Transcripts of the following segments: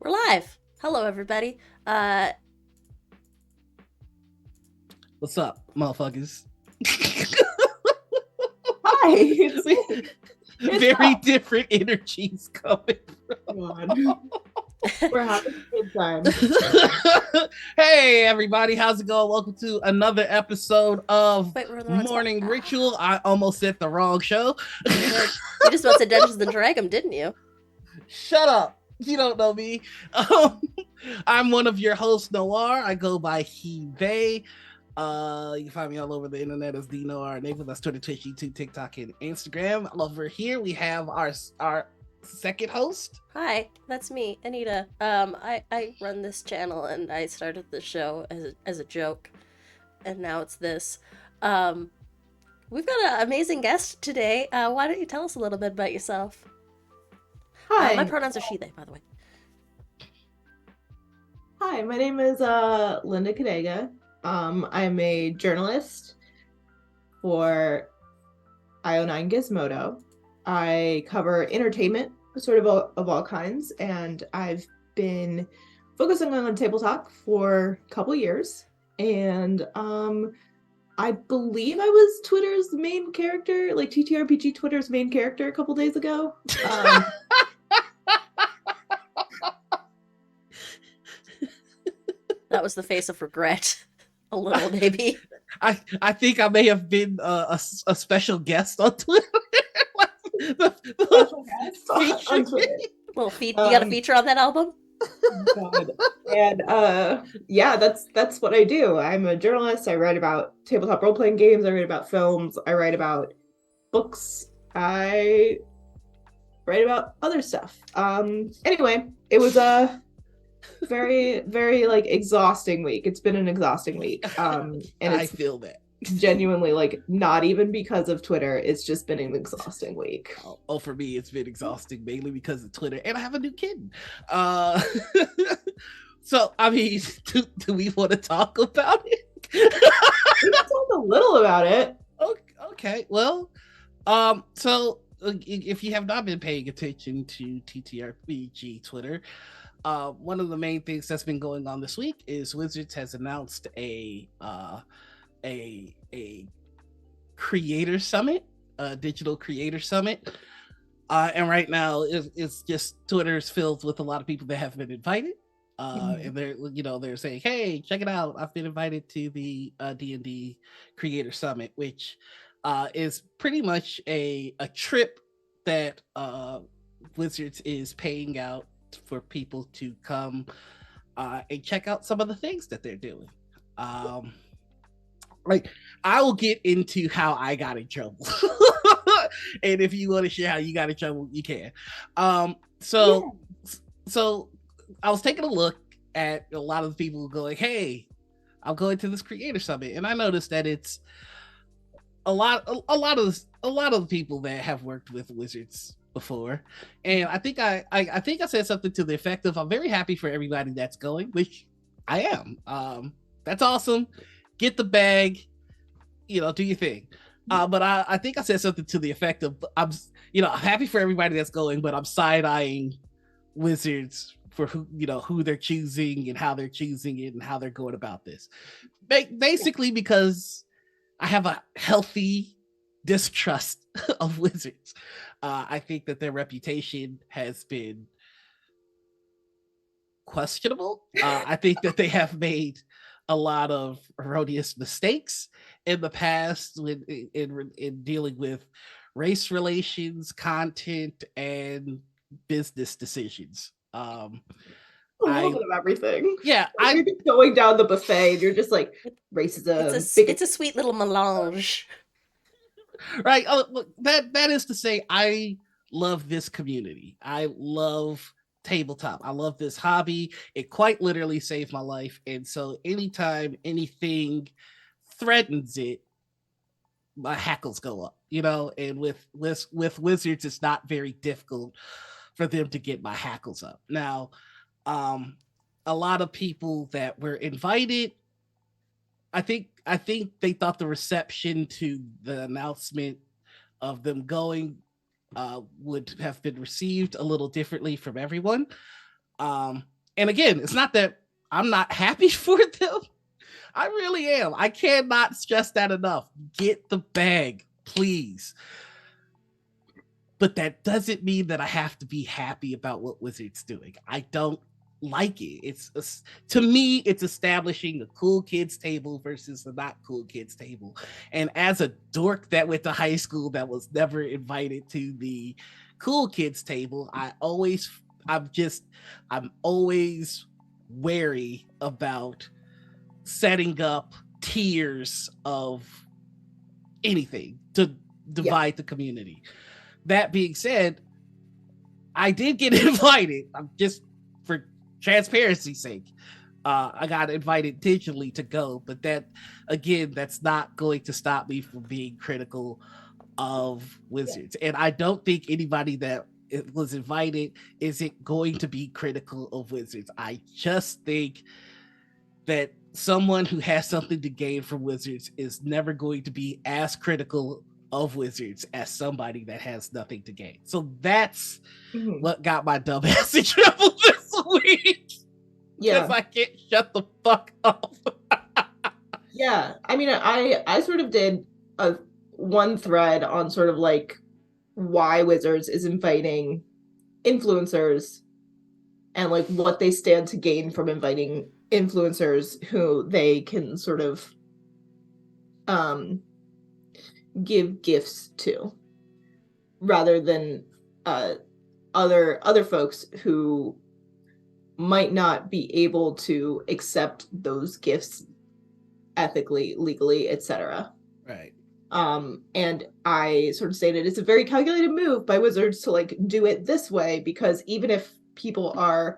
We're live. Hello, everybody. What's up, motherfuckers? Hi. It's Very up. different energies coming God. We're having a good time. from. Hey, everybody, how's it going? Welcome to another episode of Wait, we're in the wrong Morning spot. Ritual. I almost said the wrong show. You just about said Dungeons and Dragons, didn't you? Shut up. You don't know me. I'm one of your hosts, Noir. I go by he, they. You can find me all over the internet as TheNoirEnigma. That's Twitter, Twitch, YouTube, TikTok, and Instagram. Over here, we have our second host. Hi, that's me, Anita. I run this channel and I started the show as a joke, and now it's this. We've got an amazing guest today. Why don't you tell us a little bit about yourself? Hi. My pronouns are she, they, by the way. Hi, my name is Linda Codega. I'm a journalist for IO9 Gizmodo. I cover entertainment, sort of all kinds, and I've been focusing on tabletop for a couple years. And I believe I was Twitter's main character, like TTRPG Twitter's main character a couple days ago. That was the face of regret. A little, maybe. I think I may have been a special guest on Twitter. Special guest on Twitter. You got a feature on that album? God. And yeah, that's what I do. I'm a journalist. I write about tabletop role-playing games. I write about films. I write about books. I write about other stuff. Anyway, it was a very, very like exhausting week. It's been an exhausting week. And I feel that. Genuinely, like, not even because of Twitter, it's just been an exhausting week. Oh, for me, it's been exhausting mainly because of Twitter, and I have a new kid. So, I mean, do we want to talk about it? We can talk a little about it. Okay, well, so if you have not been paying attention to TTRPG Twitter, one of the main things that's been going on this week is Wizards has announced a creator summit, a digital creator summit, and right now it's just Twitter's filled with a lot of people that have been invited, and they're saying, hey, check it out, I've been invited to the D&D creator summit, which is pretty much a trip that Wizards is paying out for people to come and check out some of the things that they're doing. Like, I will get into how I got in trouble. And if you want to share how you got in trouble, you can. So I was taking a look at a lot of the people going, hey, I'm going to this creator summit, and I noticed that it's a lot of the people that have worked with Wizards before, and I think I said something to the effect of, I'm very happy for everybody that's going, which I am. That's awesome. Get the bag, do your thing. But I think I said something to the effect of, I'm happy for everybody that's going, but I'm side-eyeing Wizards for who they're choosing and how they're choosing it and how they're going about this. Basically because I have a healthy distrust of Wizards. I think that their reputation has been questionable. I think that they have made a lot of erroneous mistakes in the past in dealing with race relations, content, and business decisions. A little bit of everything. Yeah, you're just going down the buffet and you're just like, racism. It's a sweet little melange. Right. Look, that is to say, I love this community. I love tabletop. I love this hobby. It quite literally saved my life. And so anytime anything threatens it, my hackles go up, and with Wizards, it's not very difficult for them to get my hackles up. Now, a lot of people that were invited, I think they thought the reception to the announcement of them going would have been received a little differently from everyone. And again, it's not that I'm not happy for them. I really am. I cannot stress that enough. Get the bag, please. But that doesn't mean that I have to be happy about what Wizards doing. I don't like it. To me, it's establishing the cool kids table versus the not cool kids table. And as a dork that went to high school that was never invited to the cool kids table, I'm always wary about setting up tiers of anything to divide the community. That being said, I did get invited. I'm just for transparency's sake. I got invited digitally to go, but that's not going to stop me from being critical of Wizards. And I don't think anybody that was invited isn't going to be critical of Wizards. I just think that someone who has something to gain from Wizards is never going to be as critical of Wizards as somebody that has nothing to gain. So that's what got my dumb ass in trouble this week. Yeah. Because I can't shut the fuck up. Yeah. I mean, I sort of did one thread on sort of like why Wizards is inviting influencers and like what they stand to gain from inviting influencers who they can sort of give gifts to, rather than other folks who might not be able to accept those gifts ethically, legally, etc. Right. And I sort of stated it's a very calculated move by Wizards to like do it this way, because even if people are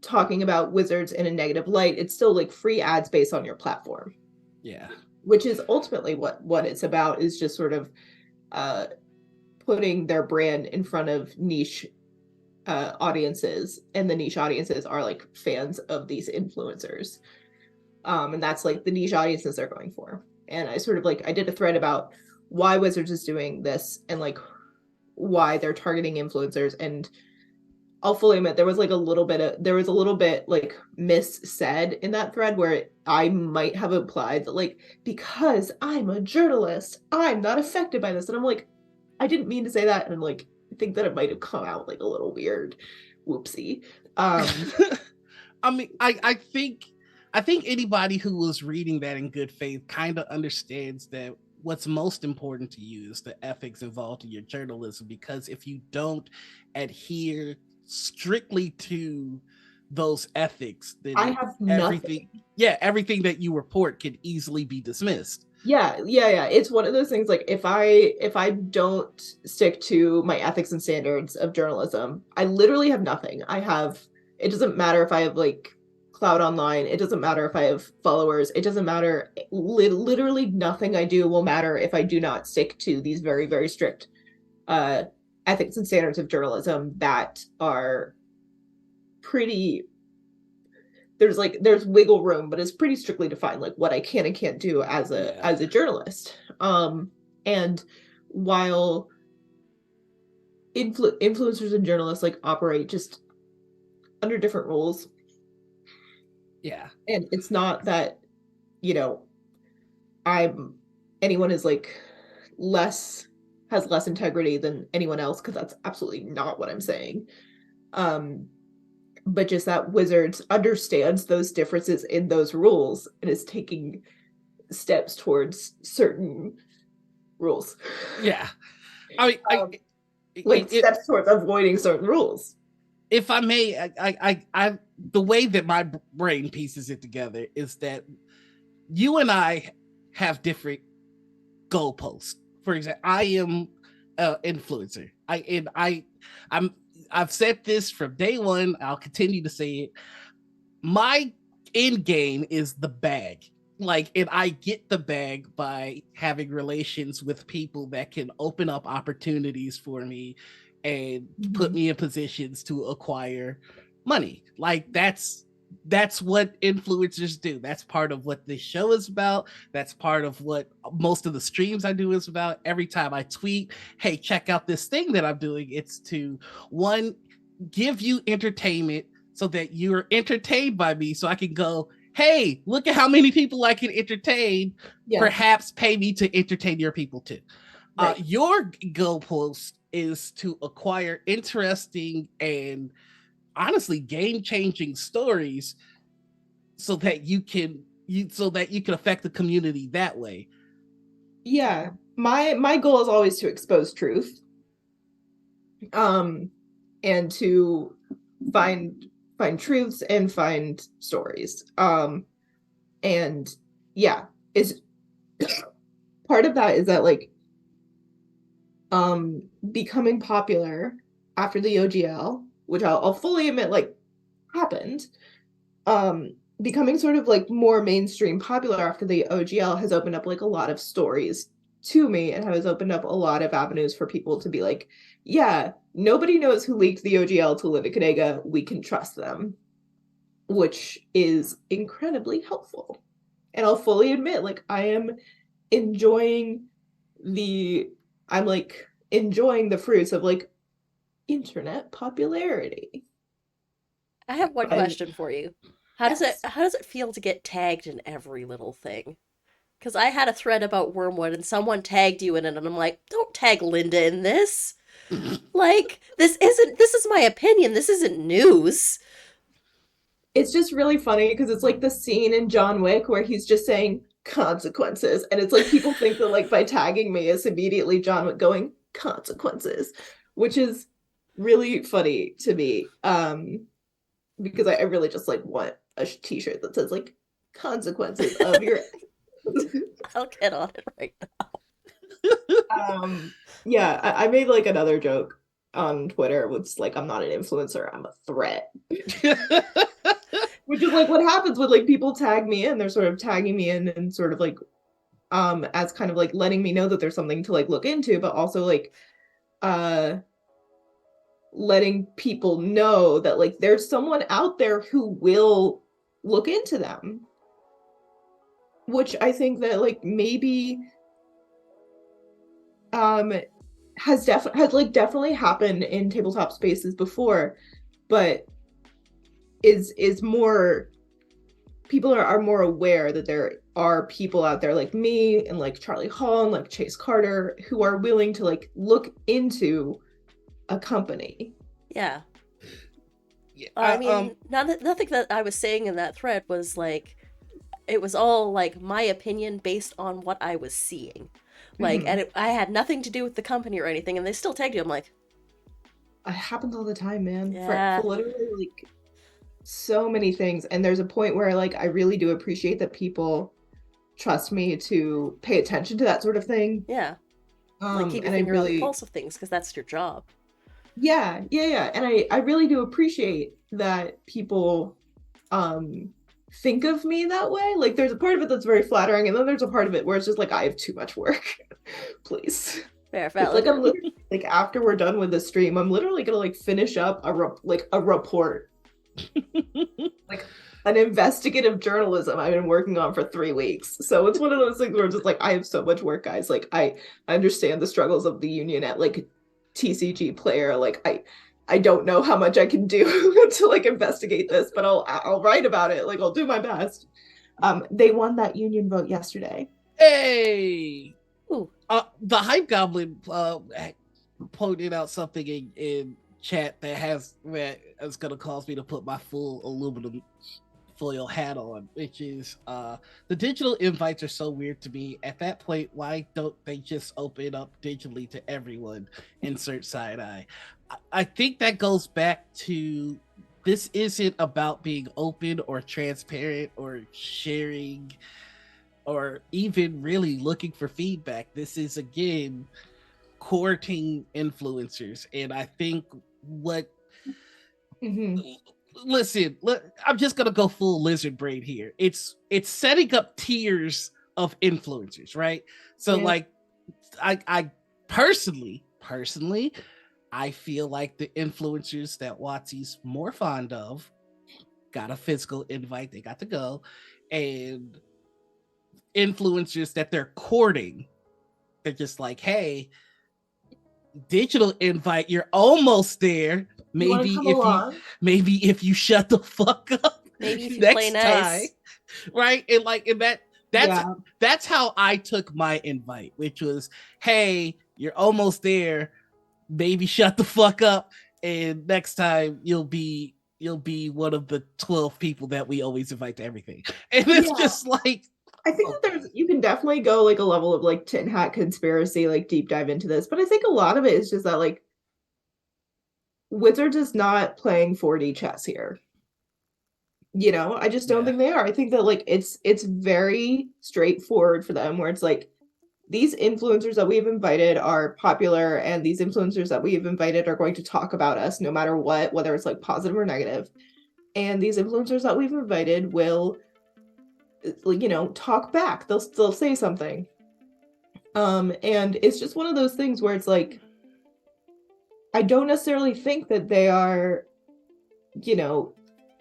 talking about Wizards in a negative light, it's still like free ad space on your platform. Yeah. Which is ultimately what it's about, is just sort of putting their brand in front of niche audiences, and the niche audiences are like fans of these influencers, and that's like the niche audiences they're going for. And I sort of like I did a thread about why Wizards is doing this and like why they're targeting influencers, and I'll fully admit there was a little bit like missaid in that thread where I might have implied that like, because I'm a journalist, I'm not affected by this. And I'm like, I didn't mean to say that. And like, I think that it might have come out like a little weird. Whoopsie. I mean, I think anybody who was reading that in good faith kind of understands that what's most important to you is the ethics involved in your journalism, because if you don't adhere strictly to those ethics, then I have everything that you report can easily be dismissed. Yeah. It's one of those things like if I don't stick to my ethics and standards of journalism, I literally have nothing. It doesn't matter if I have like clout online, it doesn't matter if I have followers, it doesn't matter. Literally nothing I do will matter if I do not stick to these very, very strict ethics and standards of journalism that are pretty, there's wiggle room, but it's pretty strictly defined, like what I can and can't do as a journalist. And while influencers and journalists like operate just under different rules. Yeah. And it's not that, anyone is like has less integrity than anyone else, because that's absolutely not what I'm saying. But just that Wizards understands those differences in those rules and is taking steps towards certain rules. Yeah. I mean, steps towards avoiding certain rules. If I may, I the way that my brain pieces it together is that you and I have different goalposts. For example, I am an influencer. I've said this from day one. I'll continue to say it. My end game is the bag. And I get the bag by having relations with people that can open up opportunities for me and put me in positions to acquire money. That's what influencers do. That's part of what this show is about. That's part of what most of the streams I do is about. Every time I tweet, hey, check out this thing that I'm doing, it's to, one, give you entertainment so that you're entertained by me, so I can go, hey, look at how many people I can entertain. Yeah. Perhaps pay me to entertain your people too. Right. Your goalpost is to acquire interesting and honestly game-changing stories so that you can affect the community that way. Yeah. My goal is always to expose truth. And to find truths and find stories. And yeah, it's part of that is that like becoming popular after the OGL, which I'll fully admit like happened, becoming sort of like more mainstream popular after the OGL has opened up like a lot of stories to me and has opened up a lot of avenues for people to be like, yeah, nobody knows who leaked the OGL to Linda Codega. We can trust them, which is incredibly helpful. And I'll fully admit, like, enjoying I'm like enjoying the fruits of like internet popularity. I have one But question for you. yes. How does it feel to get tagged in every little thing? Because I had a thread about Wormwood and someone tagged you in it, and I'm like, don't tag Linda in this. Like, this is my opinion. This isn't news. It's just really funny because it's like the scene in John Wick where he's just saying consequences. And it's like people think that like by tagging me it's immediately John Wick going consequences, which is really funny to me. Because I really just like want a t-shirt that says like consequences of your I'll get on it right now. yeah, I made like another joke on Twitter, which like I'm not an influencer, I'm a threat. Which is like what happens when like people tag me in, they're sort of tagging me in and sort of like as kind of like letting me know that there's something to like look into, but also like uh letting people know that like there's someone out there who will look into them. Which I think that like maybe um has definitely happened in tabletop spaces before, but is more people are more aware that there are people out there like me and like Charlie Hall and like Chase Carter who are willing to like look into a company. Yeah. Yeah, I mean, nothing that I was saying in that thread was like, it was all like my opinion based on what I was seeing. Like, and I had nothing to do with the company or anything, and they still tagged you. I'm like, It happens all the time, man. yeah, For literally like so many things. And there's a point where like I really do appreciate that people trust me to pay attention to that sort of thing. yeah. Like, keep your And I finger on the really, pulse of things because that's your job. yeah. And I really do appreciate that people think of me that way. Like there's a part of it that's very flattering, and then there's a part of it where it's just like I have too much work. Please. Fair, It's valid. like I'm literally like after we're done with the stream, I'm literally gonna like finish up a report, like an investigative journalism I've been working on for 3 weeks. So it's one of those things where it's just like I have so much work, guys. Like I understand the struggles of the union at like TCG player. Like I don't know how much I can do to like investigate this, but I'll write about it. Like I'll do my best. They won that union vote yesterday. Hey, Ooh. the Hype Goblin pointed out something in chat that is going to cause me to put my full aluminum foil hat on, which is the digital invites are so weird to me. At that point, why don't they just open up digitally to everyone? Insert side eye. I think that goes back to this isn't about being open or transparent or sharing or even really looking for feedback. This is again courting influencers, and I think what listen, I'm just gonna go full lizard brain here. It's setting up tiers of influencers, right? So Yeah. like I personally I feel like the influencers that Watsy's more fond of got a physical invite, they got to go, and influencers that they're courting, they're just like, hey, digital invite, you're almost there. Maybe Maybe if you shut the fuck up Maybe if you play next nice. time, right? And that's how I took my invite, which was, hey, you're almost there. Maybe shut the fuck up, and next time you'll be one of the 12 people that we always invite to everything. And it's just like, I think that you can definitely go like a level of like tin hat conspiracy, like deep dive into this, but I think a lot of it is just that like Wizards is not playing 4D chess here. You know, I just don't think they are. I think that like it's very straightforward for them, where it's like these influencers that we've invited are popular, and these influencers that we've invited are going to talk about us no matter what, whether it's like positive or negative. And these influencers that we've invited will, you know, talk back. They'll still say something. And it's just one of those things where it's like, I don't necessarily think that they are, you know,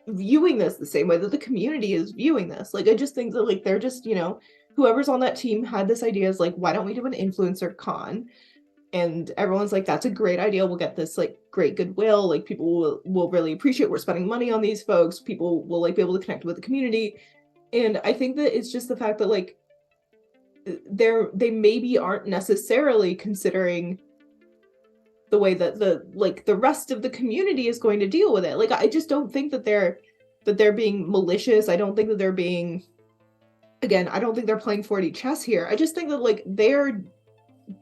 viewing this the same way that the community is viewing this. Like, I just think that like they're just, you know, whoever's on that team had this idea is like, why don't we do an influencer con? And everyone's like, that's a great idea. We'll get this like great goodwill. Like people will really appreciate we're spending money on these folks. People will like be able to connect with the community. And I think that it's just the fact that like they maybe aren't necessarily considering the way that the rest of the community is going to deal with it. Like, I just don't think that they're being malicious. I don't think that they're being, again, I don't think they're playing 4D chess here. I just think that like they're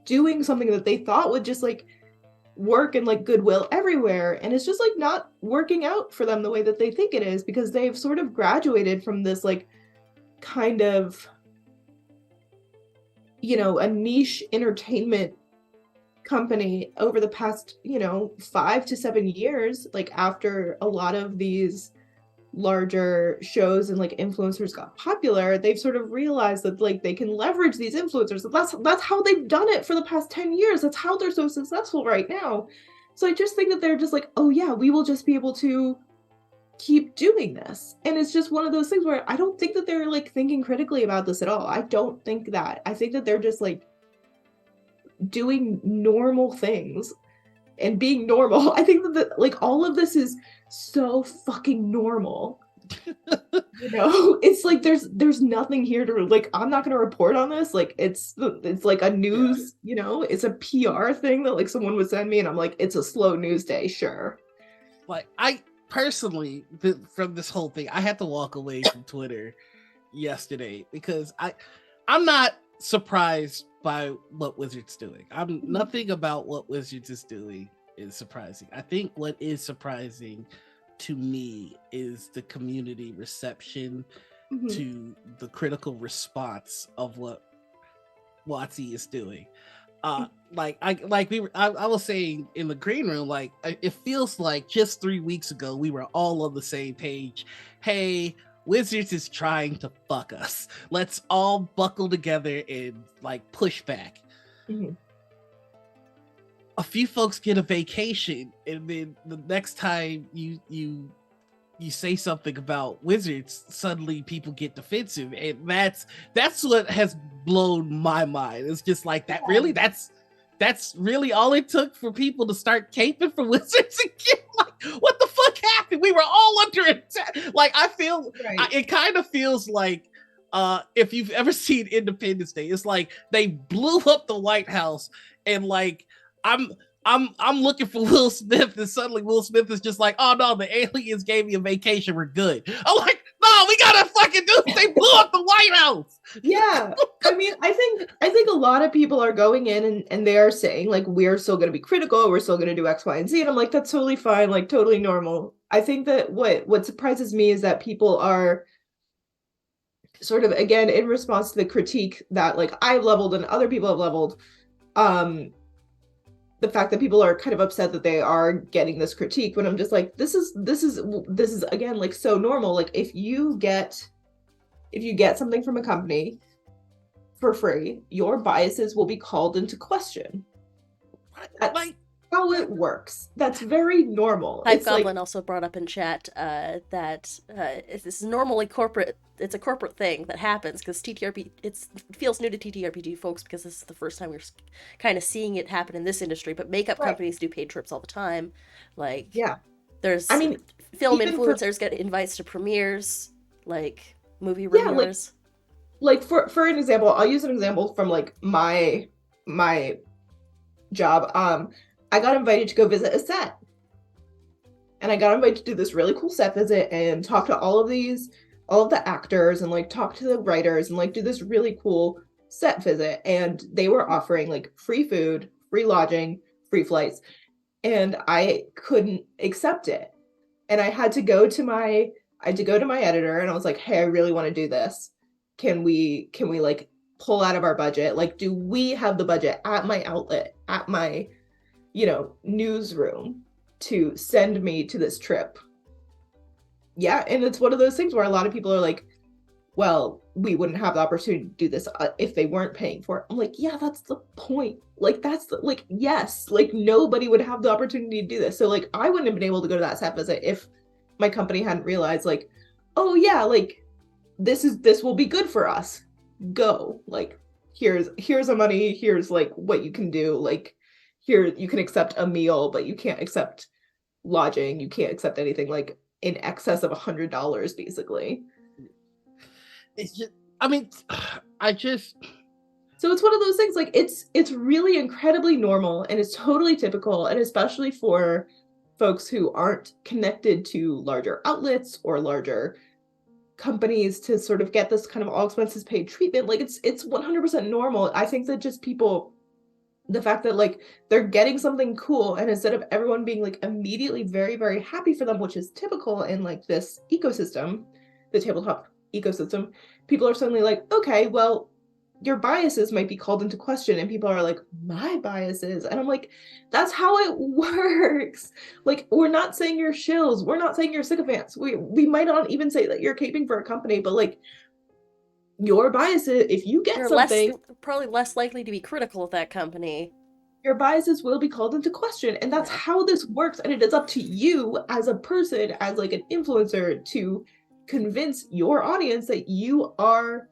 doing something that they thought would just like work and like goodwill everywhere, and it's just like not working out for them the way that they think it is, because they've sort of graduated from this like kind of, you know, a niche entertainment company over the past, you know, 5 to 7 years. Like after a lot of these larger shows and like influencers got popular, they've sort of realized that like they can leverage these influencers. That's how they've done it for the past 10 years. That's how they're so successful right now. So I just think that they're just like, oh yeah, we will just be able to keep doing this. And it's just one of those things where I don't think that they're like thinking critically about this at all. I don't think that. I think that they're just like doing normal things and being normal. I think that like all of this is so fucking normal. You know, it's like there's nothing here to like, I'm not gonna report on this. Like it's like a news, you know, it's a PR thing that like someone would send me, and I'm like, it's a slow news day, sure. Like, I personally, from this whole thing, I had to walk away from Twitter yesterday because I'm not surprised by what Wizards doing. Nothing about what Wizards is doing is surprising. I think what is surprising to me is the community reception to the critical response of what WotC is doing. I was saying in the green room, like it feels like just 3 weeks ago we were all on the same page. Hey, Wizards is trying to fuck us. Let's all buckle together and like push back. A few folks get a vacation, and then the next time you say something about Wizards, suddenly people get defensive, and that's what has blown my mind. It's just like that. Really, that's really all it took for people to start caping for Wizards again. Like, what the fuck happened? We were all under attack. Like, I feel it kind of feels like if you've ever seen Independence Day, it's like they blew up the White House, and like I'm looking for Will Smith, and suddenly Will Smith is just like, oh no, the aliens gave me a vacation, we're good. I'm like, no, we gotta fucking do it. They blew up the White House. Yeah. I mean, I think a lot of people are going in and they are saying like, we're still gonna be critical, we're still gonna do X, Y, and Z. And I'm like, that's totally fine, like totally normal. I think that what surprises me is that people are sort of, again, in response to the critique that like I leveled and other people have leveled, the fact that people are kind of upset that they are getting this critique, when I'm just like, this is again like so normal. Like if you get something from a company for free, your biases will be called into question. Like, how it works. That's very normal. Hype It's Goblin like, also brought up in chat that this is normally corporate. It's a corporate thing that happens because TTRP. It feels new to TTRPG folks because this is the first time we're kind of seeing it happen in this industry. But makeup right. companies do paid trips all the time. Like, Yeah. I there's mean, film even for, influencers get invites to premieres, like movie yeah, reviewers. like for an example, I'll use an example from like my job. I got invited to go visit a set. And I got invited to do this really cool set visit and talk to all of the actors and like talk to the writers and like do this really cool set visit. And they were offering like free food, free lodging, free flights. And I couldn't accept it. And I had to go to my editor and I was like, hey, I really want to do this. Can we like pull out of our budget? Like, do we have the budget at my outlet, at my, newsroom to send me to this trip? Yeah, and it's one of those things where a lot of people are like, well, we wouldn't have the opportunity to do this if they weren't paying for it. I'm like, yeah, that's the point. Like, yes, like nobody would have the opportunity to do this. So like, I wouldn't have been able to go to that set visit if my company hadn't realized like, oh yeah, like this will be good for us. Go. Like, here's the money. Here's like what you can do. Like, here you can accept a meal, but you can't accept lodging. You can't accept anything like in excess of $100, basically. It's just, I mean, I just. So it's one of those things like it's really incredibly normal and it's totally typical, and especially for folks who aren't connected to larger outlets or larger companies to sort of get this kind of all expenses paid treatment. Like it's 100% normal. I think that just people, the fact that like they're getting something cool, and instead of everyone being like immediately very, very happy for them, which is typical in like this ecosystem, the tabletop ecosystem, people are suddenly like, okay, well, your biases might be called into question, and people are like, my biases, and I'm like, that's how it works. Like, we're not saying you're shills, we're not saying you're sycophants, we might not even say that you're caping for a company, but like your biases, if you get You're something, probably less likely to be critical of that company. your biases will be called into question, and that's how this works. And it is up to you as a person, as like an influencer, to convince your audience that you are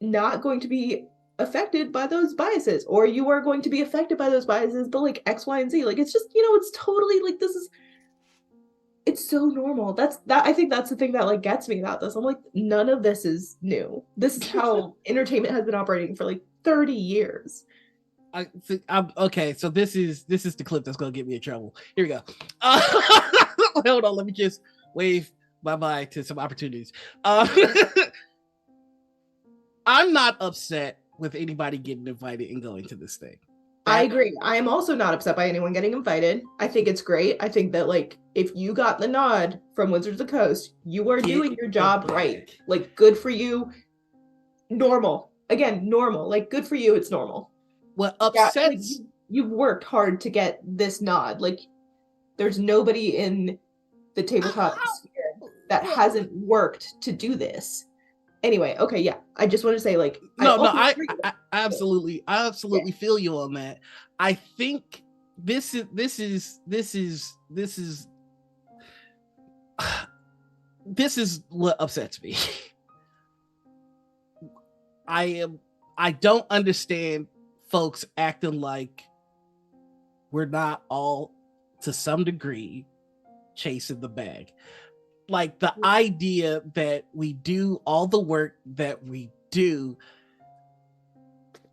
not going to be affected by those biases, or you are going to be affected by those biases, but like X, Y, and Z. Like, it's just, it's totally like, it's so normal. I think that's the thing that like gets me about this. I'm like, none of this is new. This is how entertainment has been operating for like 30 years. Okay, so this is the clip that's gonna get me in trouble. Here we go. Hold on, let me just wave bye to some opportunities. I'm not upset with anybody getting invited and going to this thing. I agree. I am also not upset by anyone getting invited. I think it's great. I think that like if you got the nod from Wizards of the Coast, you are doing your job right. Like, good for you. Normal. Again, normal. Like, good for you. It's normal. What upsets like, you've worked hard to get this nod. Like, there's nobody in the tabletop sphere that hasn't worked to do this. Anyway, okay, yeah. I just want to say, like, I absolutely feel you on that. I think this is what upsets me. I don't understand folks acting like we're not all, to some degree, chasing the bag. Like, the idea that we do all the work that we do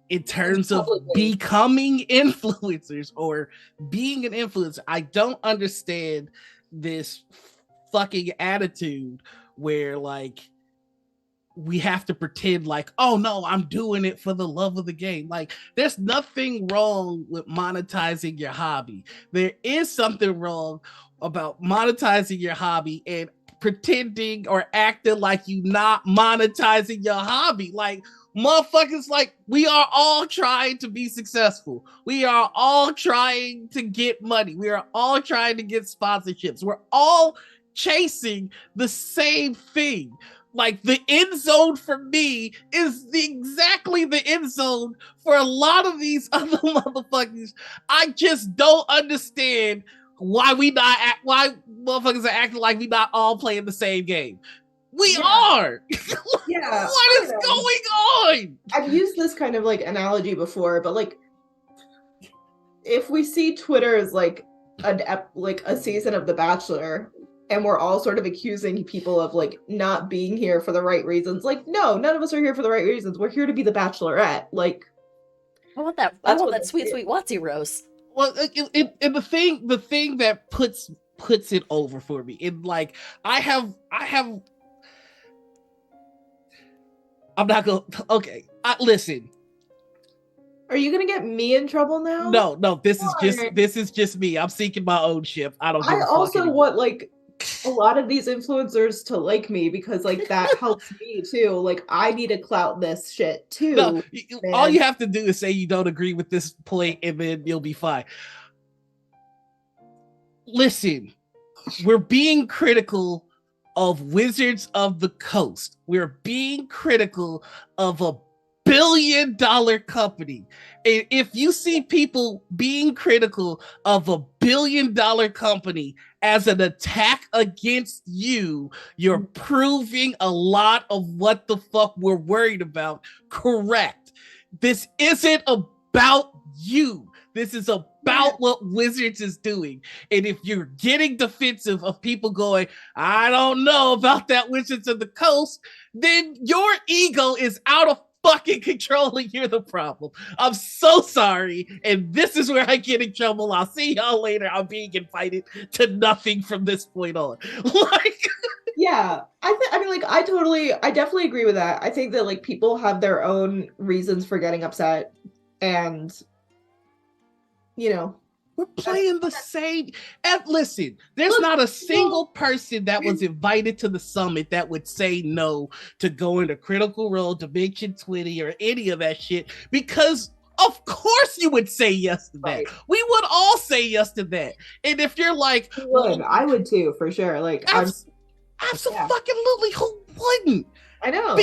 in terms of becoming influencers or being an influencer. I don't understand this fucking attitude where like we have to pretend like, oh no, I'm doing it for the love of the game. Like, there's nothing wrong with monetizing your hobby. There is something wrong about monetizing your hobby and pretending or acting like you not monetizing your hobby. Like, motherfuckers, like, we are all trying to be successful. We are all trying to get money. We are all trying to get sponsorships. We're all chasing the same thing. Like the end zone for me is exactly the end zone for a lot of these other motherfuckers. I just don't understand why why motherfuckers are acting like we not all playing the same game. We are. Yeah. What is going on? I've used this kind of like analogy before, but like if we see Twitter as like a season of The Bachelor, and we're all sort of accusing people of like not being here for the right reasons, like no, none of us are here for the right reasons. We're here to be the Bachelorette. Like I want that. I want that sweet, sweet Watsy Rose. Well, and the thing that puts it over for me, in like I'm not gonna. Okay, listen. Are you gonna get me in trouble now? No. This is just me. I'm seeking my own ship. I don't. I also want like a lot of these influencers to like me because like that helps me too. Like I need to clout this shit too. No, all you have to do is say you don't agree with this point, and then you'll be fine. Listen, we're being critical of Wizards of the Coast. We're being critical of a billion-dollar company. And if you see people being critical of a billion-dollar company as an attack against you, you're proving a lot of what the fuck we're worried about correct. This isn't about you. This is about what Wizards is doing. And if you're getting defensive of people going, I don't know about that Wizards of the Coast, then your ego is out of fucking control and you're the problem. I'm so sorry. And this is where I get in trouble. I'll see y'all later. I'm being invited to nothing from this point on. Like, yeah, I mean, like, I definitely agree with that. I think that like people have their own reasons for getting upset, and you know, we're playing the same. And listen, there's not a single person that was invited to the summit that would say no to going to Critical Role, Dimension 20, or any of that shit, because of course you would say yes to that. Right. We would all say yes to that. And if you're like, I would too, for sure. Like, absolutely, who wouldn't? I know.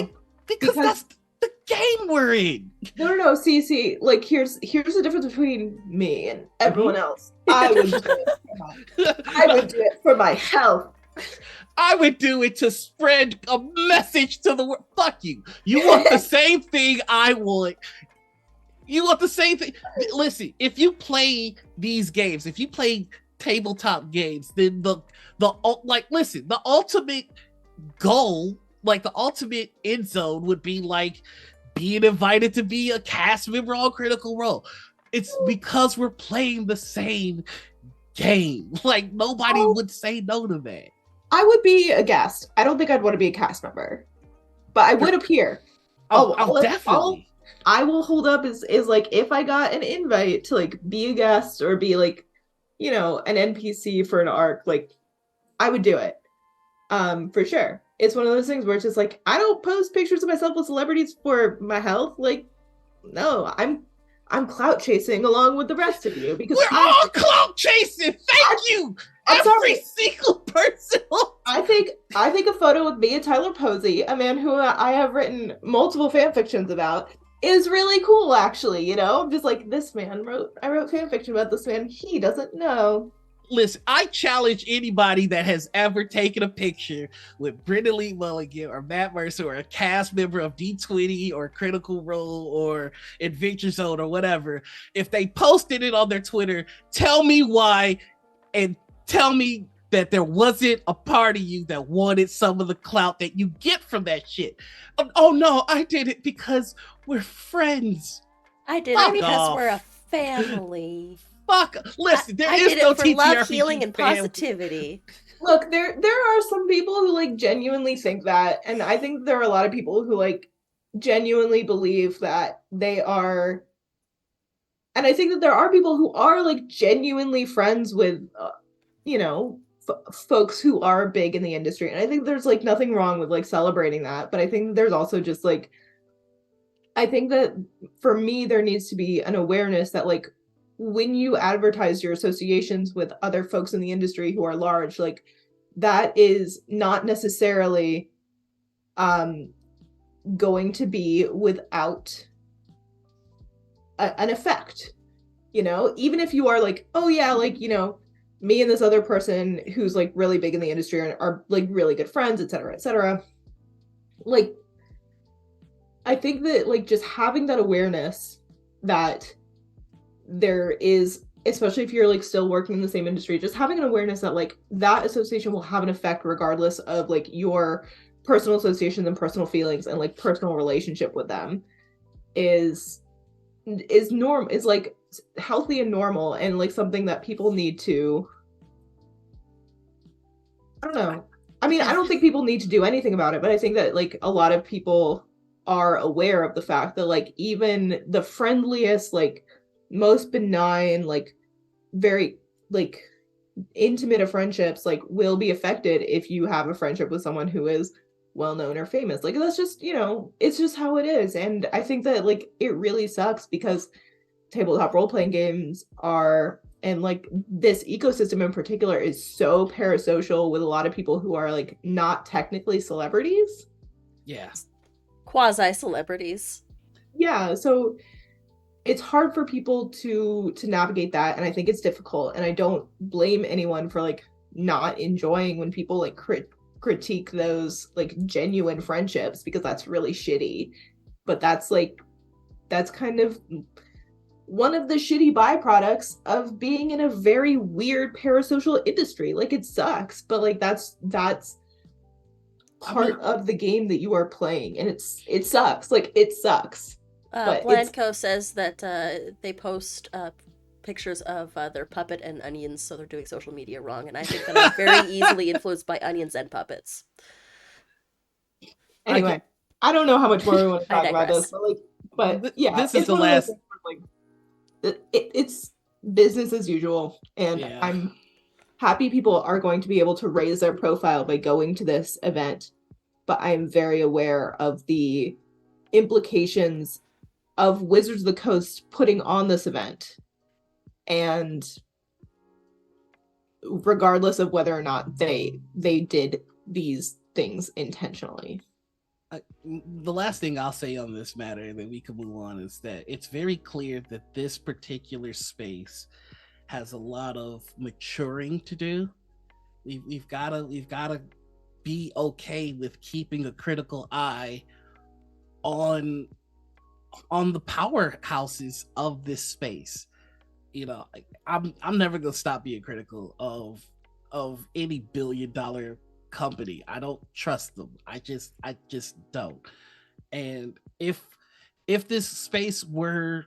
Because that's the game we're in. No. See. Like, here's the difference between me and everyone else. I would do it. I would do it for my health. I would do it to spread a message to the world. Fuck you. You want the same thing I want. You want the same thing. Listen, if you play these games, if you play tabletop games, then the ultimate goal, like the ultimate end zone, would be like being invited to be a cast member on Critical Role. It's because we're playing the same game. Like nobody would say no to that. I would be a guest. I don't think I'd want to be a cast member, but I would appear. Definitely. I will hold up is like if I got an invite to like be a guest or be like, you know, an NPC for an arc, like I would do it. For sure. It's one of those things where it's just like, I don't post pictures of myself with celebrities for my health. Like, no, I'm clout chasing along with the rest of you because we're all clout chasing. Thank you. Every single person. I think a photo with me and Tyler Posey, a man who I have written multiple fan fictions about, is really cool, actually. You know, I'm just like, this man I wrote fan fiction about this man. He doesn't know. Listen, I challenge anybody that has ever taken a picture with Brenda Lee Mulligan or Matt Mercer or a cast member of D20 or Critical Role or Adventure Zone or whatever. If they posted it on their Twitter, tell me why and tell me that there wasn't a part of you that wanted some of the clout that you get from that shit. Oh no, I did it because we're friends. I did it because we're a family. Fuck. Listen, there is no TTRPG love, healing, and family. Positivity. Look, there are some people who like genuinely think that, and I think there are a lot of people who like genuinely believe that they are. And I think that there are people who are like genuinely friends with, you know, folks who are big in the industry, and I think there's like nothing wrong with like celebrating that. But I think there's also just like, I think that for me there needs to be an awareness that like, when you advertise your associations with other folks in the industry who are large, like that is not necessarily going to be without an effect, you know? Even if you are like, oh yeah, like, you know, me and this other person who's like really big in the industry are like really good friends, etc., etc. Like, I think that like just having that awareness that there is, especially if you're like still working in the same industry, just having an awareness that like that association will have an effect regardless of like your personal associations and personal feelings and like personal relationship with them is is like healthy and normal, and like something that people need to, I don't know. I mean, I don't think people need to do anything about it, but I think that like a lot of people are aware of the fact that like even the friendliest, like most benign, like very like intimate of friendships like will be affected if you have a friendship with someone who is well known or famous. Like that's just, you know, it's just how it is. And I think that like it really sucks because tabletop role-playing games are, and like this ecosystem in particular is so parasocial with a lot of people who are like not technically celebrities. Yeah. Quasi celebrities. Yeah, so it's hard for people to navigate that, and I think it's difficult, and I don't blame anyone for like not enjoying when people like critique those like genuine friendships, because that's really shitty. But that's like that's kind of one of the shitty byproducts of being in a very weird parasocial industry. Like it sucks, but like that's part of the game that you are playing, and it sucks. Like it sucks. But Blanco says that they post pictures of their puppet and onions, so they're doing social media wrong, and I think that I'm very easily influenced by onions and puppets. Anyway, I don't know how much more we want to talk about this, but yeah, this is it's the one last. of those things where, like, it's business as usual, and Yeah. I'm happy people are going to be able to raise their profile by going to this event, but I am very aware of the implications of Wizards of the Coast putting on this event, and regardless of whether or not they did these things intentionally. The last thing I'll say on this matter, and then we can move on, is that it's very clear that this particular space has a lot of maturing to do. We've gotta be okay with keeping a critical eye on the powerhouses of this space. You know, I'm never gonna stop being critical of any $billion company. I don't trust them. I just don't. And if this space were,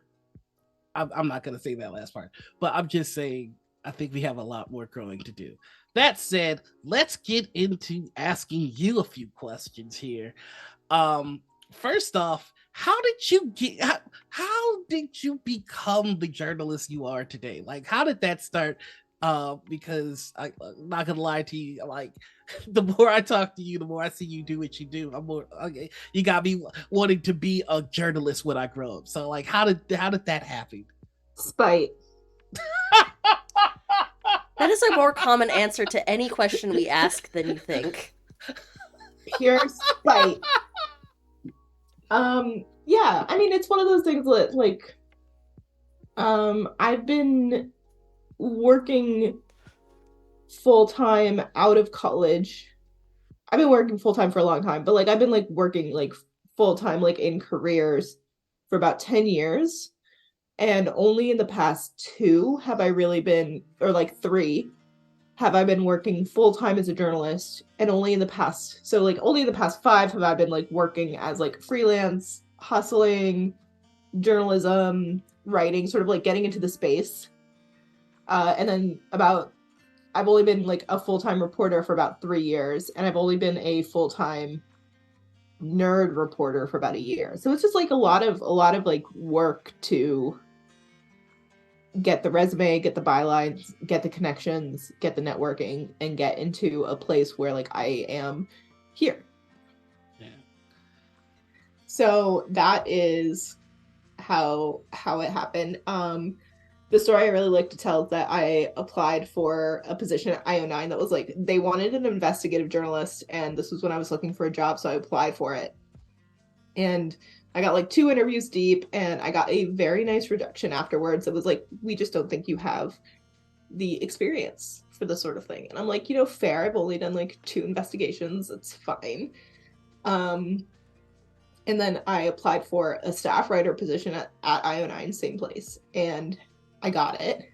I'm not gonna say that last part, but I'm just saying I think we have a lot more growing to do. That said, let's get into asking you a few questions here. First off, how did you become the journalist you are today? Like, how did that start? Because I'm not gonna lie to you, like the more I talk to you, the more I see you do what you do. I'm more okay. You got me wanting to be a journalist when I grow up. So, like, how did that happen? Spite. That is a more common answer to any question we ask than you think. Pure spite. Yeah, I mean, it's one of those things that like I've been working full-time out of college. I've been working full-time for a long time, but like I've been like working like full-time like in careers for about 10 years, and only in the past 2 have I really been, or like 3 have I been working full-time as a journalist, and only in the past, so like only in the past 5 have I been like working as like freelance, hustling, journalism, writing, sort of like getting into the space. And then I've only been like a full-time reporter for about 3 years, and I've only been a full-time nerd reporter for about a year. So it's just like a lot of like work to get the resume, get the bylines, get the connections, get the networking, and get into a place where like I am here. Yeah. So that is how it happened. the story I really like to tell is that I applied for a position at IO9 that was like, they wanted an investigative journalist, and this was when I was looking for a job, so I applied for it. And I got like 2 interviews deep, and I got a very nice rejection afterwards. It was like, we just don't think you have the experience for this sort of thing. And I'm like, fair. I've only done like 2 investigations. It's fine. And then I applied for a staff writer position at IO9, same place, and I got it.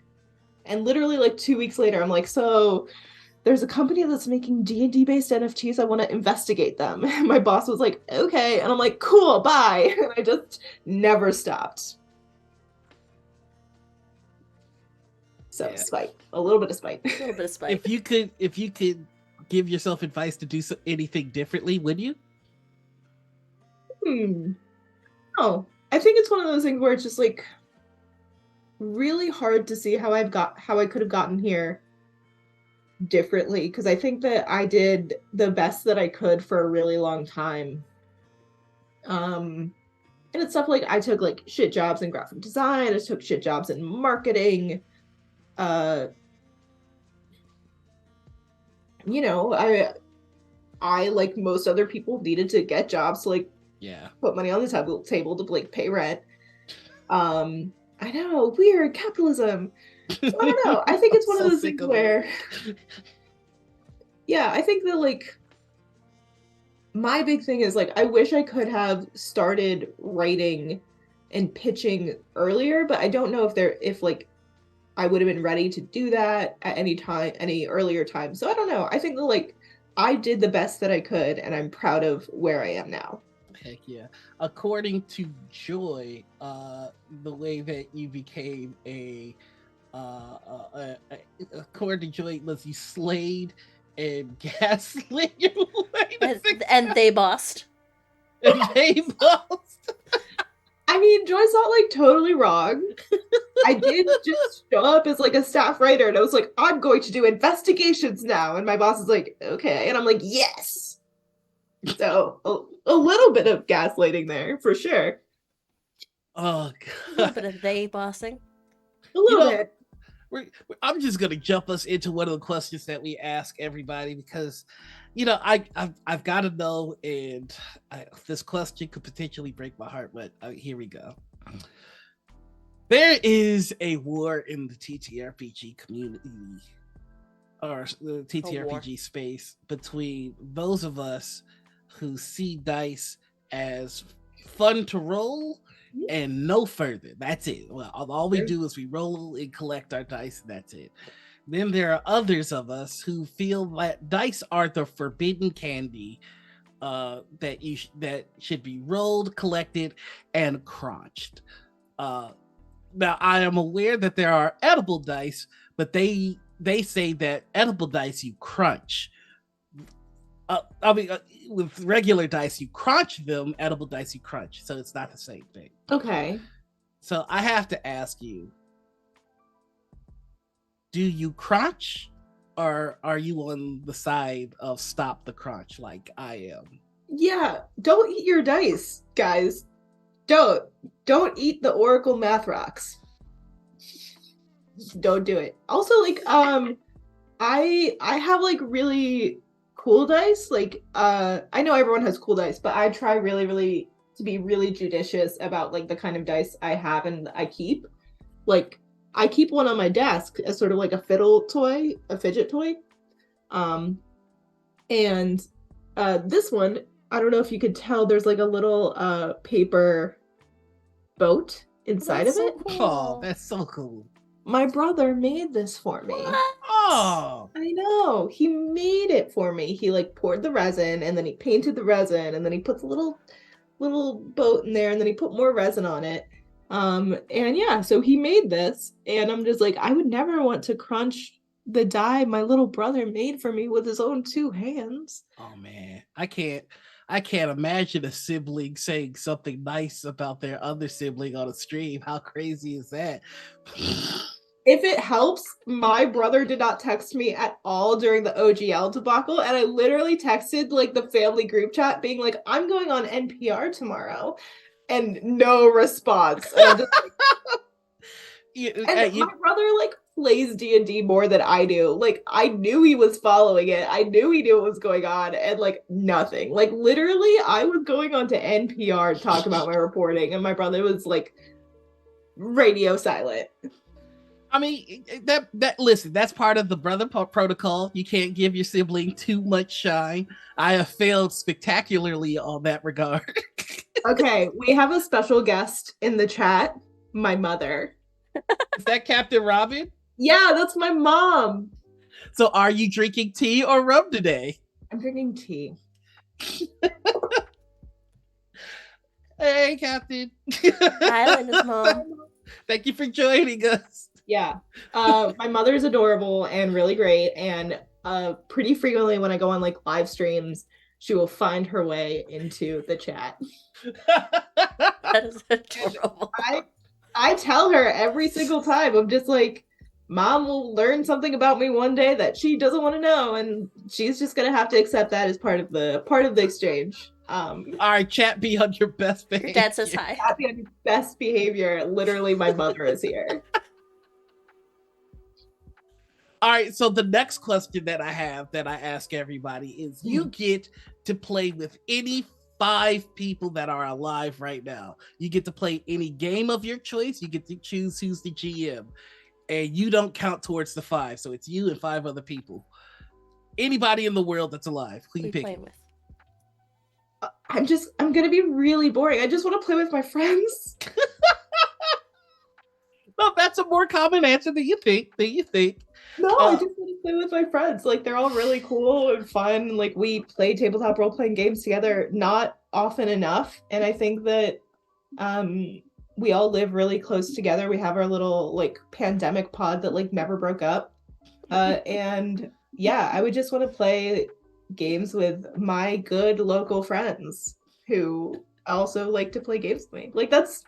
And literally like 2 weeks later, I'm like, so there's a company that's making D&D based NFTs. I want to investigate them. And my boss was like, okay. And I'm like, cool, bye. And I just never stopped. So spite, a little bit of spite. A little bit of spite. If you could give yourself advice to do anything differently, would you? Oh, I think it's one of those things where it's just like really hard to see how I could have gotten here differently, because I think that I did the best that I could for a really long time. And it's stuff like I took like shit jobs in graphic design, I took shit jobs in marketing. I like most other people needed to get jobs to like put money on the table to like pay rent. I know, weird capitalism. So, I don't know. I think it's one of those things where I think that like my big thing is like I wish I could have started writing and pitching earlier, but I don't know if like I would have been ready to do that at any earlier time. So I don't know. I think that like I did the best that I could, and I'm proud of where I am now. Heck yeah. According to Joy, the way that you became according to Joy, was you slayed and gaslit your way and they bossed. And they bossed. I mean, Joy's not like totally wrong. I did just show up as like a staff writer, and I was like, I'm going to do investigations now. And my boss is like, okay. And I'm like, yes. So a little bit of gaslighting there for sure. Oh, God. A little bit of they bossing. A little bit. I'm just gonna jump us into one of the questions that we ask everybody, because I've got to know, and this question could potentially break my heart, but here we go. There is a war in the TTRPG community, or the TTRPG space, between those of us who see dice as fun to roll and no further. That's it. Well, all we do is we roll and collect our dice, and that's it. Then there are others of us who feel that dice are the forbidden candy that should be rolled, collected, and crunched. Now, I am aware that there are edible dice, but they say that edible dice you crunch. With regular dice you crunch them, edible dice you crunch, so it's not the same thing. Okay. So I have to ask you, do you crunch, or are you on the side of stop the crunch like I am? Yeah, don't eat your dice, guys. Don't eat the Oracle math rocks. Don't do it. Also, like, I have like really cool dice. Like, I know everyone has cool dice, but I try really, really to be really judicious about like the kind of dice I have and I keep. Like, I keep one on my desk as sort of like a fidget toy. And this one, I don't know if you could tell, there's like a little paper boat inside of it. Cool. Oh, that's so cool. My brother made this for me. What? Oh, I know. He made it for me. He like poured the resin, and then he painted the resin, and then he put the little boat in there, and then he put more resin on it. And yeah, so he made this, and I'm just like, I would never want to crunch the die my little brother made for me with his own 2 hands. Oh man, I can't imagine a sibling saying something nice about their other sibling on a stream. How crazy is that? If it helps, my brother did not text me at all during the OGL debacle, and I literally texted like the family group chat being like, I'm going on NPR tomorrow, and no response. And I'm just like, And my brother like plays D&D more than I do. Like I knew he was following it. I knew he knew what was going on, and like nothing. Like literally, I was going on to NPR to talk about my reporting, and my brother was like radio silent. I mean, listen, that's part of the brother protocol. You can't give your sibling too much shine. I have failed spectacularly on that regard. Okay, we have a special guest in the chat, my mother. Is that Captain Robin? Yeah, that's my mom. So are you drinking tea or rum today? I'm drinking tea. Hey, Captain. Hi, Linda's mom. Thank you for joining us. Yeah. My mother's adorable and really great. And pretty frequently when I go on like live streams, she will find her way into the chat. That is adorable. I tell her every single time, I'm just like, Mom will learn something about me one day that she doesn't want to know, and she's just gonna have to accept that as part of the exchange. All right, chat, be on your best behavior. Your dad says hi. Chat, be on your best behavior. Literally, my mother is here. All right, so the next question that I have that I ask everybody is: you get to play with any 5 people that are alive right now. You get to play any game of your choice. You get to choose who's the GM, and you don't count towards the 5. So it's you and 5 other people. Anybody in the world that's alive, who you picking? With? I'm gonna be really boring. I just want to play with my friends. Well, that's a more common answer than you think. No, I just want to play with my friends. Like they're all really cool and fun. Like we play tabletop role-playing games together, not often enough. And I think that we all live really close together. We have our little like pandemic pod that like never broke up. And yeah, I would just want to play games with my good local friends who also like to play games with me. Like that's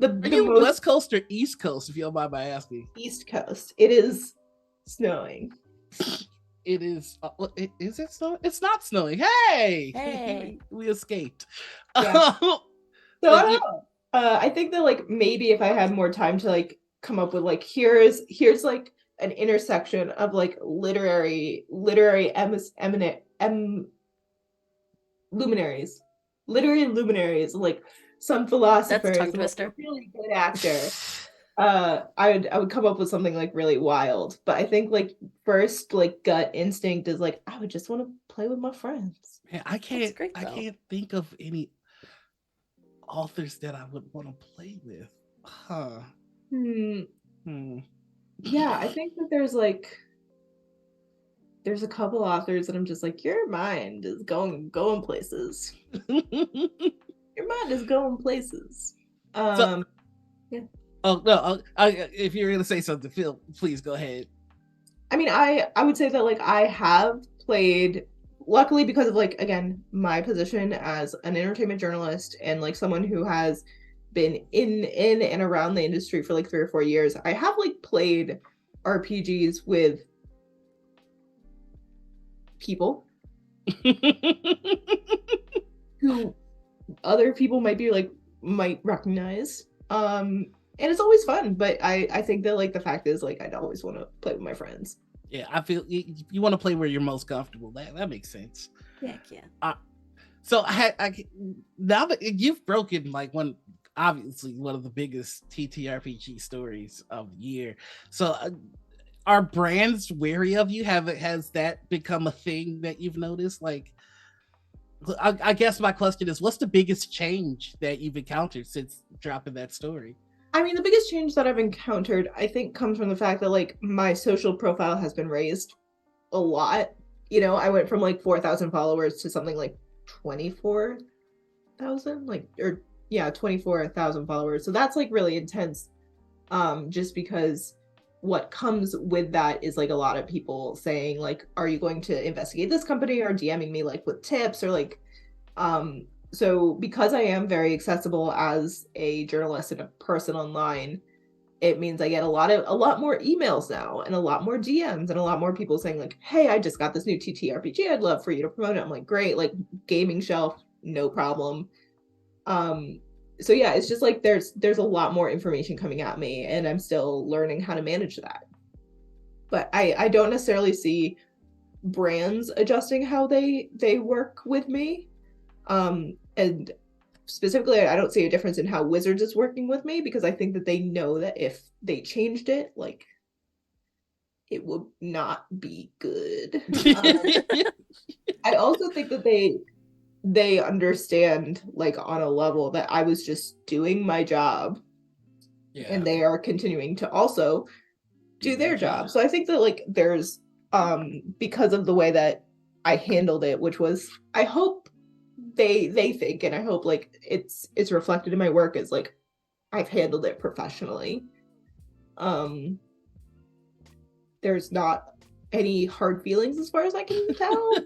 Are you most... West Coast or East Coast, if you don't mind my asking? East Coast. It is snowing. It is. Is it snowing? It's not snowing. Hey! We escaped. Yeah. I think that like maybe if I had more time to like come up with like here's like an intersection of like literary luminaries, like some philosophers, that's a tongue twister. A really good actor. I would come up with something like really wild, but I think like first like gut instinct is like I would just want to play with my friends. Man, I can't think of any authors that I would want to play with. Yeah, I think that there's a couple authors that I'm just like, your mind is going places. Your mind is going places. Yeah. Oh no! If you're gonna say something, Phil, please go ahead. I mean, I would say that like I have played. Luckily, because of like again my position as an entertainment journalist and like someone who has been in and around the industry for like 3 or 4 years, I have like played RPGs with people who other people might recognize. And it's always fun, but I think that like the fact is like I'd always want to play with my friends. Yeah, I feel you want to play where you're most comfortable. That makes sense. Heck yeah. So I now that you've broken like obviously one of the biggest TTRPG stories of the year. So are brands wary of you? Has that become a thing that you've noticed? Like, I guess my question is, what's the biggest change that you've encountered since dropping that story? I mean, the biggest change that I've encountered, I think, comes from the fact that like my social profile has been raised a lot. You know, I went from like 4,000 followers to something like 24,000, 24,000 followers. So that's like really intense. Just because what comes with that is like a lot of people saying like, are you going to investigate this company, or DMing me like with tips or like, so because I am very accessible as a journalist and a person online, it means I get a lot more emails now and a lot more DMs and a lot more people saying like, hey, I just got this new TTRPG. I'd love for you to promote it. I'm like, great, like gaming shelf, no problem. So yeah, it's just like there's a lot more information coming at me, and I'm still learning how to manage that. But I don't necessarily see brands adjusting how they work with me. And specifically, I don't see a difference in how Wizards is working with me, because I think that they know that if they changed it, like, it would not be good. I also think that they understand, like, on a level that I was just doing my job, and they are continuing to also do their job. So I think that, like, there's because of the way that I handled it, which was, I hope they think, and I hope, like, it's reflected in my work, is like I've handled it professionally. There's not any hard feelings as far as I can tell.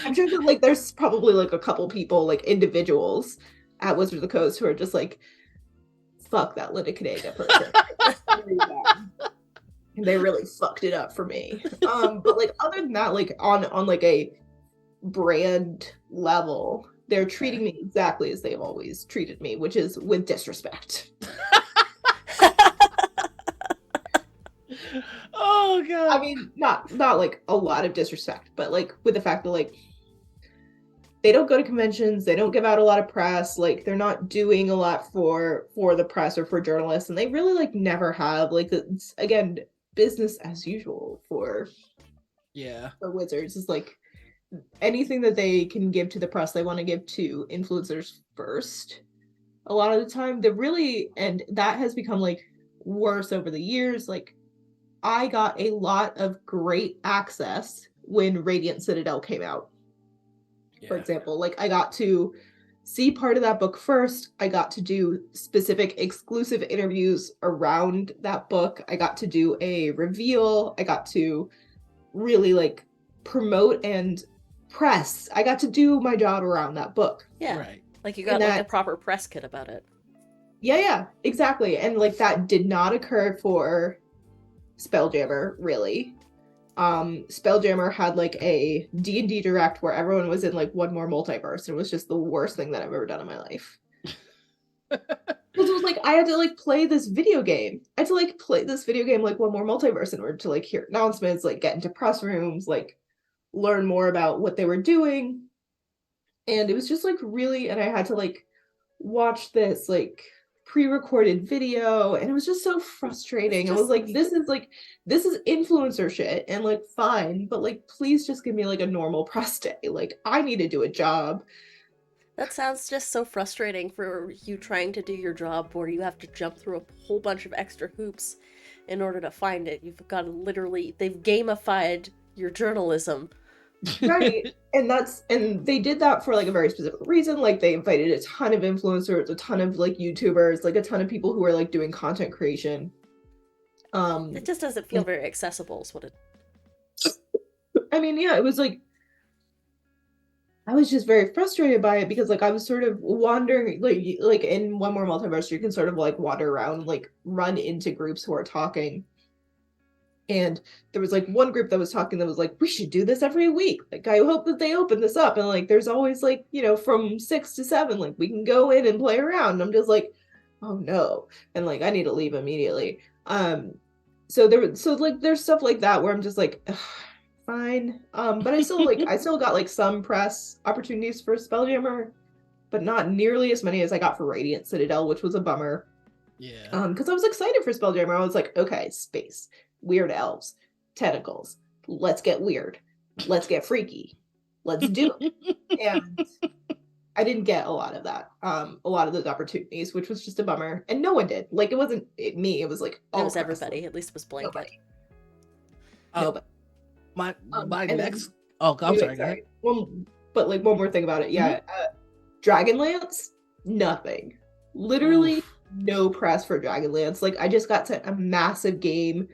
I'm sure that, like, there's probably like a couple people, like individuals at Wizards of the Coast, who are just like, fuck that Linda Codega person. And they really fucked it up for me. But like, other than that, like, on like a brand level, they're treating me exactly as they've always treated me, which is with disrespect. Oh god. I mean, not like a lot of disrespect, but like with the fact that, like, they don't go to conventions, they don't give out a lot of press, like, they're not doing a lot for the press or for journalists, and they really, like, never have. Like, it's, again, business as usual for Wizards. Is like, anything that they can give to the press, they want to give to influencers first. A lot of the time, they really, and that has become, like, worse over the years. Like, I got a lot of great access when Radiant Citadel came out. For example, like, I got to see part of that book first. I got to do specific exclusive interviews around that book. I got to do a reveal. I got to really, like, promote and press. I got to do my job around that book. Yeah. Right. Like, you got like a proper press kit about it. Yeah, exactly. And like, that did not occur for Spelljammer, really. Spelljammer had like a D&D direct where everyone was in like one more multiverse, and it was just the worst thing that I've ever done in my life. Because it was like, I had to like play this video game. I had to like play this video game like one more multiverse in order to like hear announcements, like get into press rooms, like learn more about what they were doing. And it was just like really, and I had to like watch this like pre-recorded video, and it was just so frustrating. I was like, this is influencer shit, and like, fine, but like, please just give me like a normal press day. Like, I need to do a job. That sounds just so frustrating for you trying to do your job, where you have to jump through a whole bunch of extra hoops in order to find it. You've got to literally, they've gamified your journalism. Right. And they did that for like a very specific reason. Like, they invited a ton of influencers, a ton of like YouTubers, like a ton of people who are like doing content creation. It just doesn't feel very accessible, is what it. I mean, yeah, it was like, I was just very frustrated by it, because like, I was sort of wandering, like in One More Multiverse, you can sort of like wander around, like run into groups who are talking. And there was like one group that was talking that was like, we should do this every week. Like, I hope that they open this up. And like, there's always like, you know, from 6 to 7, like, we can go in and play around. And I'm just like, oh no. And like, I need to leave immediately. So there's stuff like that where I'm just like, fine. But I still got like some press opportunities for Spelljammer, but not nearly as many as I got for Radiant Citadel, which was a bummer. Yeah. Because I was excited for Spelljammer. I was like, okay, space, weird elves, tentacles. Let's get weird. Let's get freaky. Let's do it. And I didn't get a lot of that. A lot of those opportunities, which was just a bummer. And no one did. Like, it wasn't me. It was like all. It was everybody. At least it was blanket. Nobody. Nobody. My next. I'm sorry. Go ahead. But like, one more thing about it. Yeah. Dragonlance, nothing. Literally no press for Dragonlance. Like, I just got sent a massive game,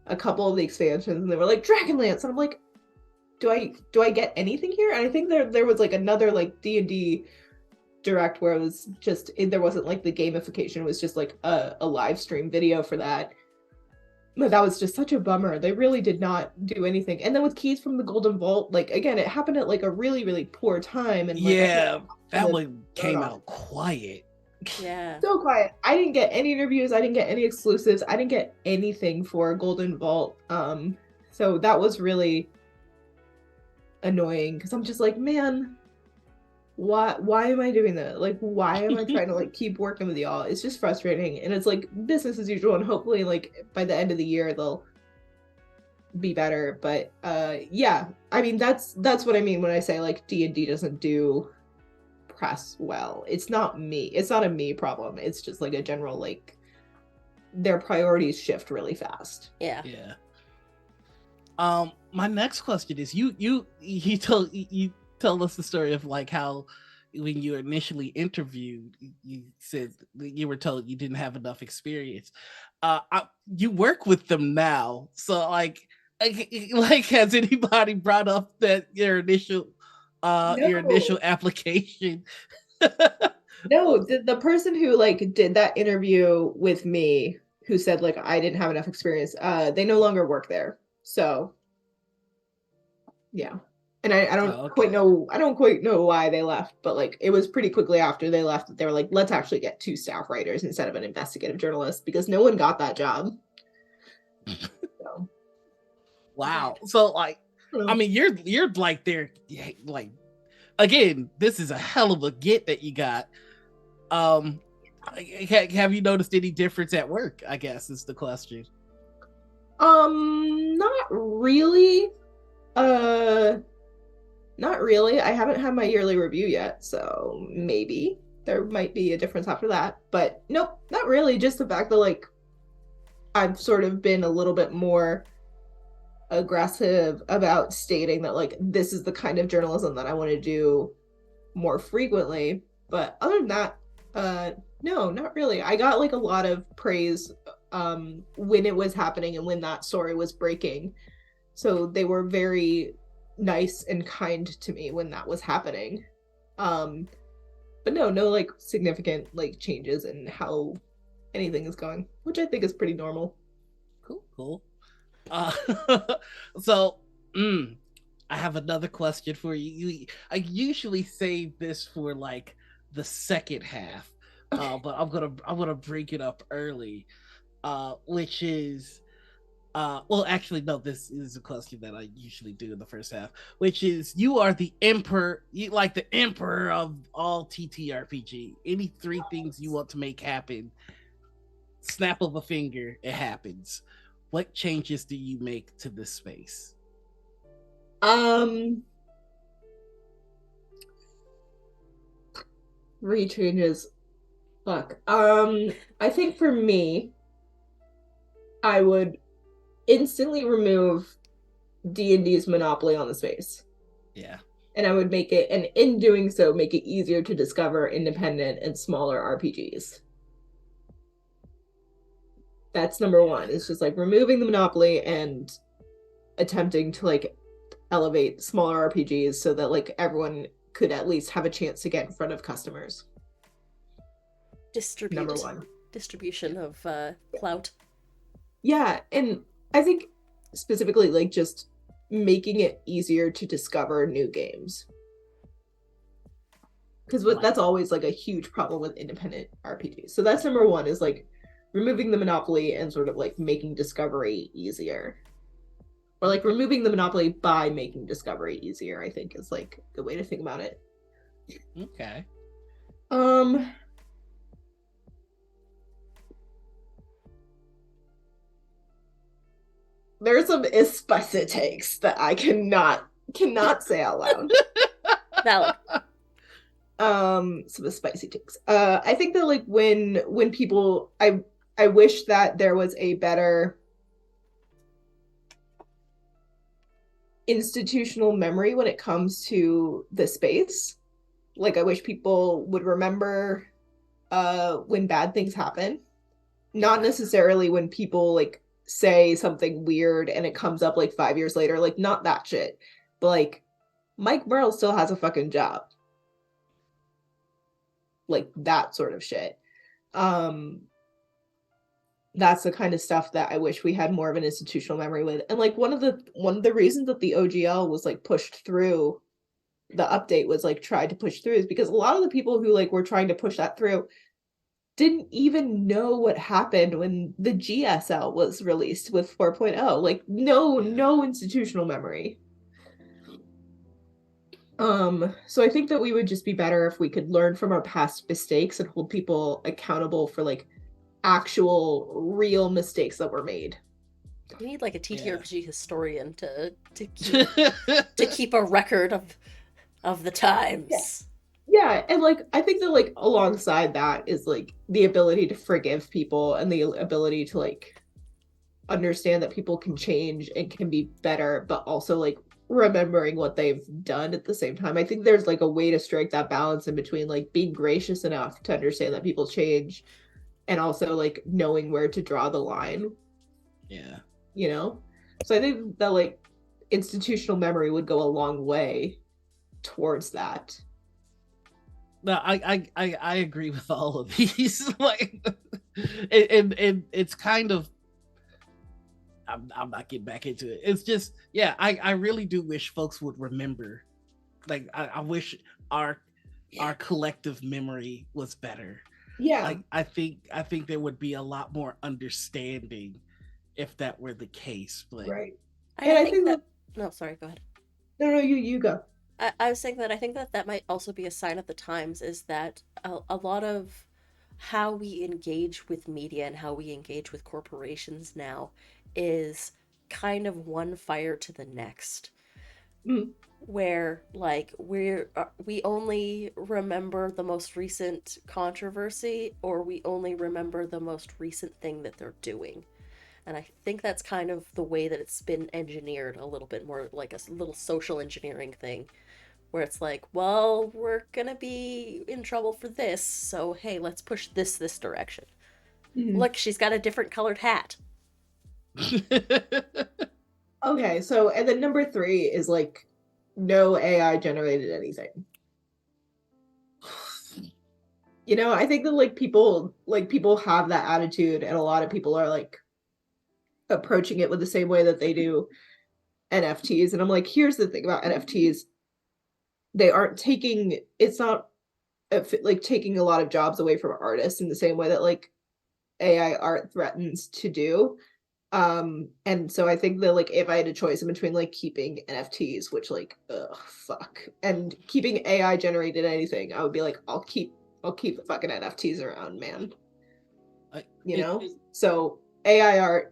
a couple of the expansions, and they were like, Dragonlance, and I'm like, do I get anything here? And I think there was like another like D&D direct where it was just, there wasn't like the gamification, it was just like a live stream video for that. But that was just such a bummer. They really did not do anything. And then with Keys from the Golden Vault, like, again, it happened at like a really, really poor time. And like, yeah, that one came out quiet. Yeah. So quiet. I didn't get any interviews. I didn't get any exclusives. I didn't get anything for Golden Vault. So that was really annoying because I'm just like, man, why am I doing that? Like, why am I trying to like keep working with y'all? It's just frustrating, and it's like business as usual. And hopefully, like by the end of the year, they'll be better. But yeah, I mean that's what I mean when I say like D&D doesn't do press well. It's not me. It's not a me problem. It's just like a general like their priorities shift really fast. Yeah. Yeah. My next question is you tell us the story of like how when you were initially interviewed, you said you were told you didn't have enough experience. You work with them now, so like has anybody brought up that your initial No, application? no, the person who like did that interview with me who said like I didn't have enough experience, they no longer work there. So yeah. And I don't Oh, quite okay. know why they left, but like it was pretty quickly after they left that they were like, let's actually get 2 staff writers instead of an investigative journalist because no one got that job. So Wow. So like, I mean, you're like there, like again. This is a hell of a get that you got. Um, have you noticed any difference at work? I guess is the question. not really. Uh Not really. I haven't had my yearly review yet, so maybe there might be a difference after that. But nope, not really. Just the fact that like I've sort of been a little bit more aggressive about stating that like this is the kind of journalism that I want to do more frequently. But other than that, uh no, not really. I got like a lot of praise when it was happening and when that story was breaking. So they were very nice and kind to me when that was happening. Um, but no like significant like changes in how anything is going, which I think is pretty normal. Cool. Uh, so, I have another question for you. I usually save this for like the second half, but I'm gonna bring it up early, which is well, actually, no. This is a question that I usually do in the first half, which is you are the emperor, you like the emperor of all TTRPG. Any 3 things you want to make happen, snap of a finger, it happens. What changes do you make to this space? Um, 3 changes. Fuck. I think for me, I would instantly remove D&D's monopoly on the space. Yeah. And I would make it, and in doing so, make it easier to discover independent and smaller RPGs. That's number one. It's just like removing the monopoly and attempting to like elevate smaller RPGs so that like everyone could at least have a chance to get in front of customers. Number one. Distribution of clout. Yeah, and I think specifically like just making it easier to discover new games. Because that's always like a huge problem with independent RPGs. So that's number one is like removing the monopoly and sort of like making discovery easier. Or like removing the monopoly by making discovery easier, I think is like the way to think about it. Okay. There's some spicy takes that I cannot say out loud. Valid. Some spicy takes. I think that like when people I wish that there was a better institutional memory when it comes to the space. Like I wish people would remember when bad things happen. Not necessarily when people like say something weird and it comes up like 5 years later, like not that shit. But like Mike Merle still has a fucking job. Like that sort of shit. That's the kind of stuff that I wish we had more of an institutional memory with. And like one of the reasons that the OGL was like pushed through, the update was like tried to push through is because a lot of the people who like were trying to push that through didn't even know what happened when the GSL was released with 4.0. Like no institutional memory. So I think that we would just be better if we could learn from our past mistakes and hold people accountable for like actual real mistakes that were made. We need like a TTRPG historian to keep a record of the times. Yeah, and like I think that like alongside that is like the ability to forgive people and the ability to like understand that people can change and can be better, but also like remembering what they've done at the same time. I think there's like a way to strike that balance in between like being gracious enough to understand that people change and also like knowing where to draw the line. Yeah. You know? So I think that like institutional memory would go a long way towards that. No, I agree with all of these. Like, and it's kind of, I'm not getting back into it. It's just, yeah, I really do wish folks would remember. Like, I wish our collective memory was better. Yeah. Like, I think there would be a lot more understanding if that were the case. But right. I think that. No, sorry. Go ahead. No, you go. I was saying that I think that might also be a sign of the times, is that a lot of how we engage with media and how we engage with corporations now is kind of one fire to the next. Mm. Where like we only remember the most recent controversy, or we only remember the most recent thing that they're doing. And I think that's kind of the way that it's been engineered, a little bit more like a little social engineering thing, where it's like, well, we're gonna be in trouble for this, so hey, let's push this direction. Mm-hmm. Look, she's got a different colored hat. Okay, so and then number 3 is like no AI generated anything. You know, I think that like people have that attitude, and a lot of people are like approaching it with the same way that they do NFTs. And I'm like, here's the thing about NFTs. They aren't taking, it's not like taking a lot of jobs away from artists in the same way that like AI art threatens to do. And so I think that like if I had a choice in between like keeping NFTs, which like fuck, and keeping AI generated anything, I would be like, I'll keep the fucking NFTs around, man. You know? So AI art,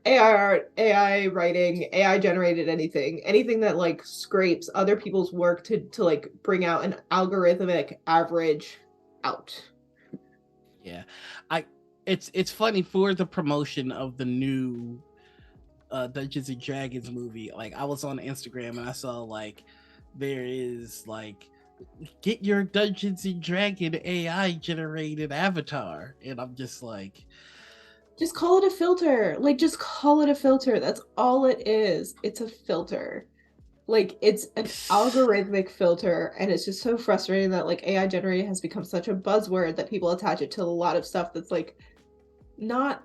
AI writing, AI generated anything that like scrapes other people's work to like bring out an algorithmic average out. Yeah. It's funny, for the promotion of the new Dungeons and Dragons movie. Like, I was on Instagram and I saw like there is like, get your Dungeons and Dragon AI generated avatar, and I'm just like, just call it a filter. Like, just call it a filter. That's all it is. It's a filter. Like, it's an algorithmic filter, and it's just so frustrating that like AI generated has become such a buzzword that people attach it to a lot of stuff that's like not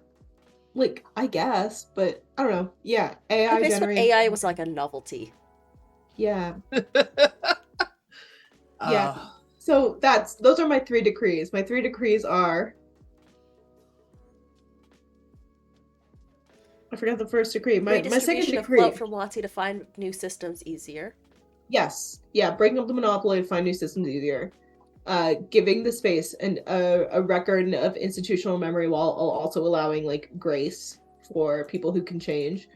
like, I guess, but I don't know. Yeah, AI generated. AI was like a novelty. Yeah. Yeah. So those are my 3 decrees. My 3 decrees are, I forgot the first decree. My second decree of from WotC to find new systems easier. Yes. Yeah, breaking up the monopoly to find new systems easier. Giving the space and a record of institutional memory while also allowing like grace for people who can change.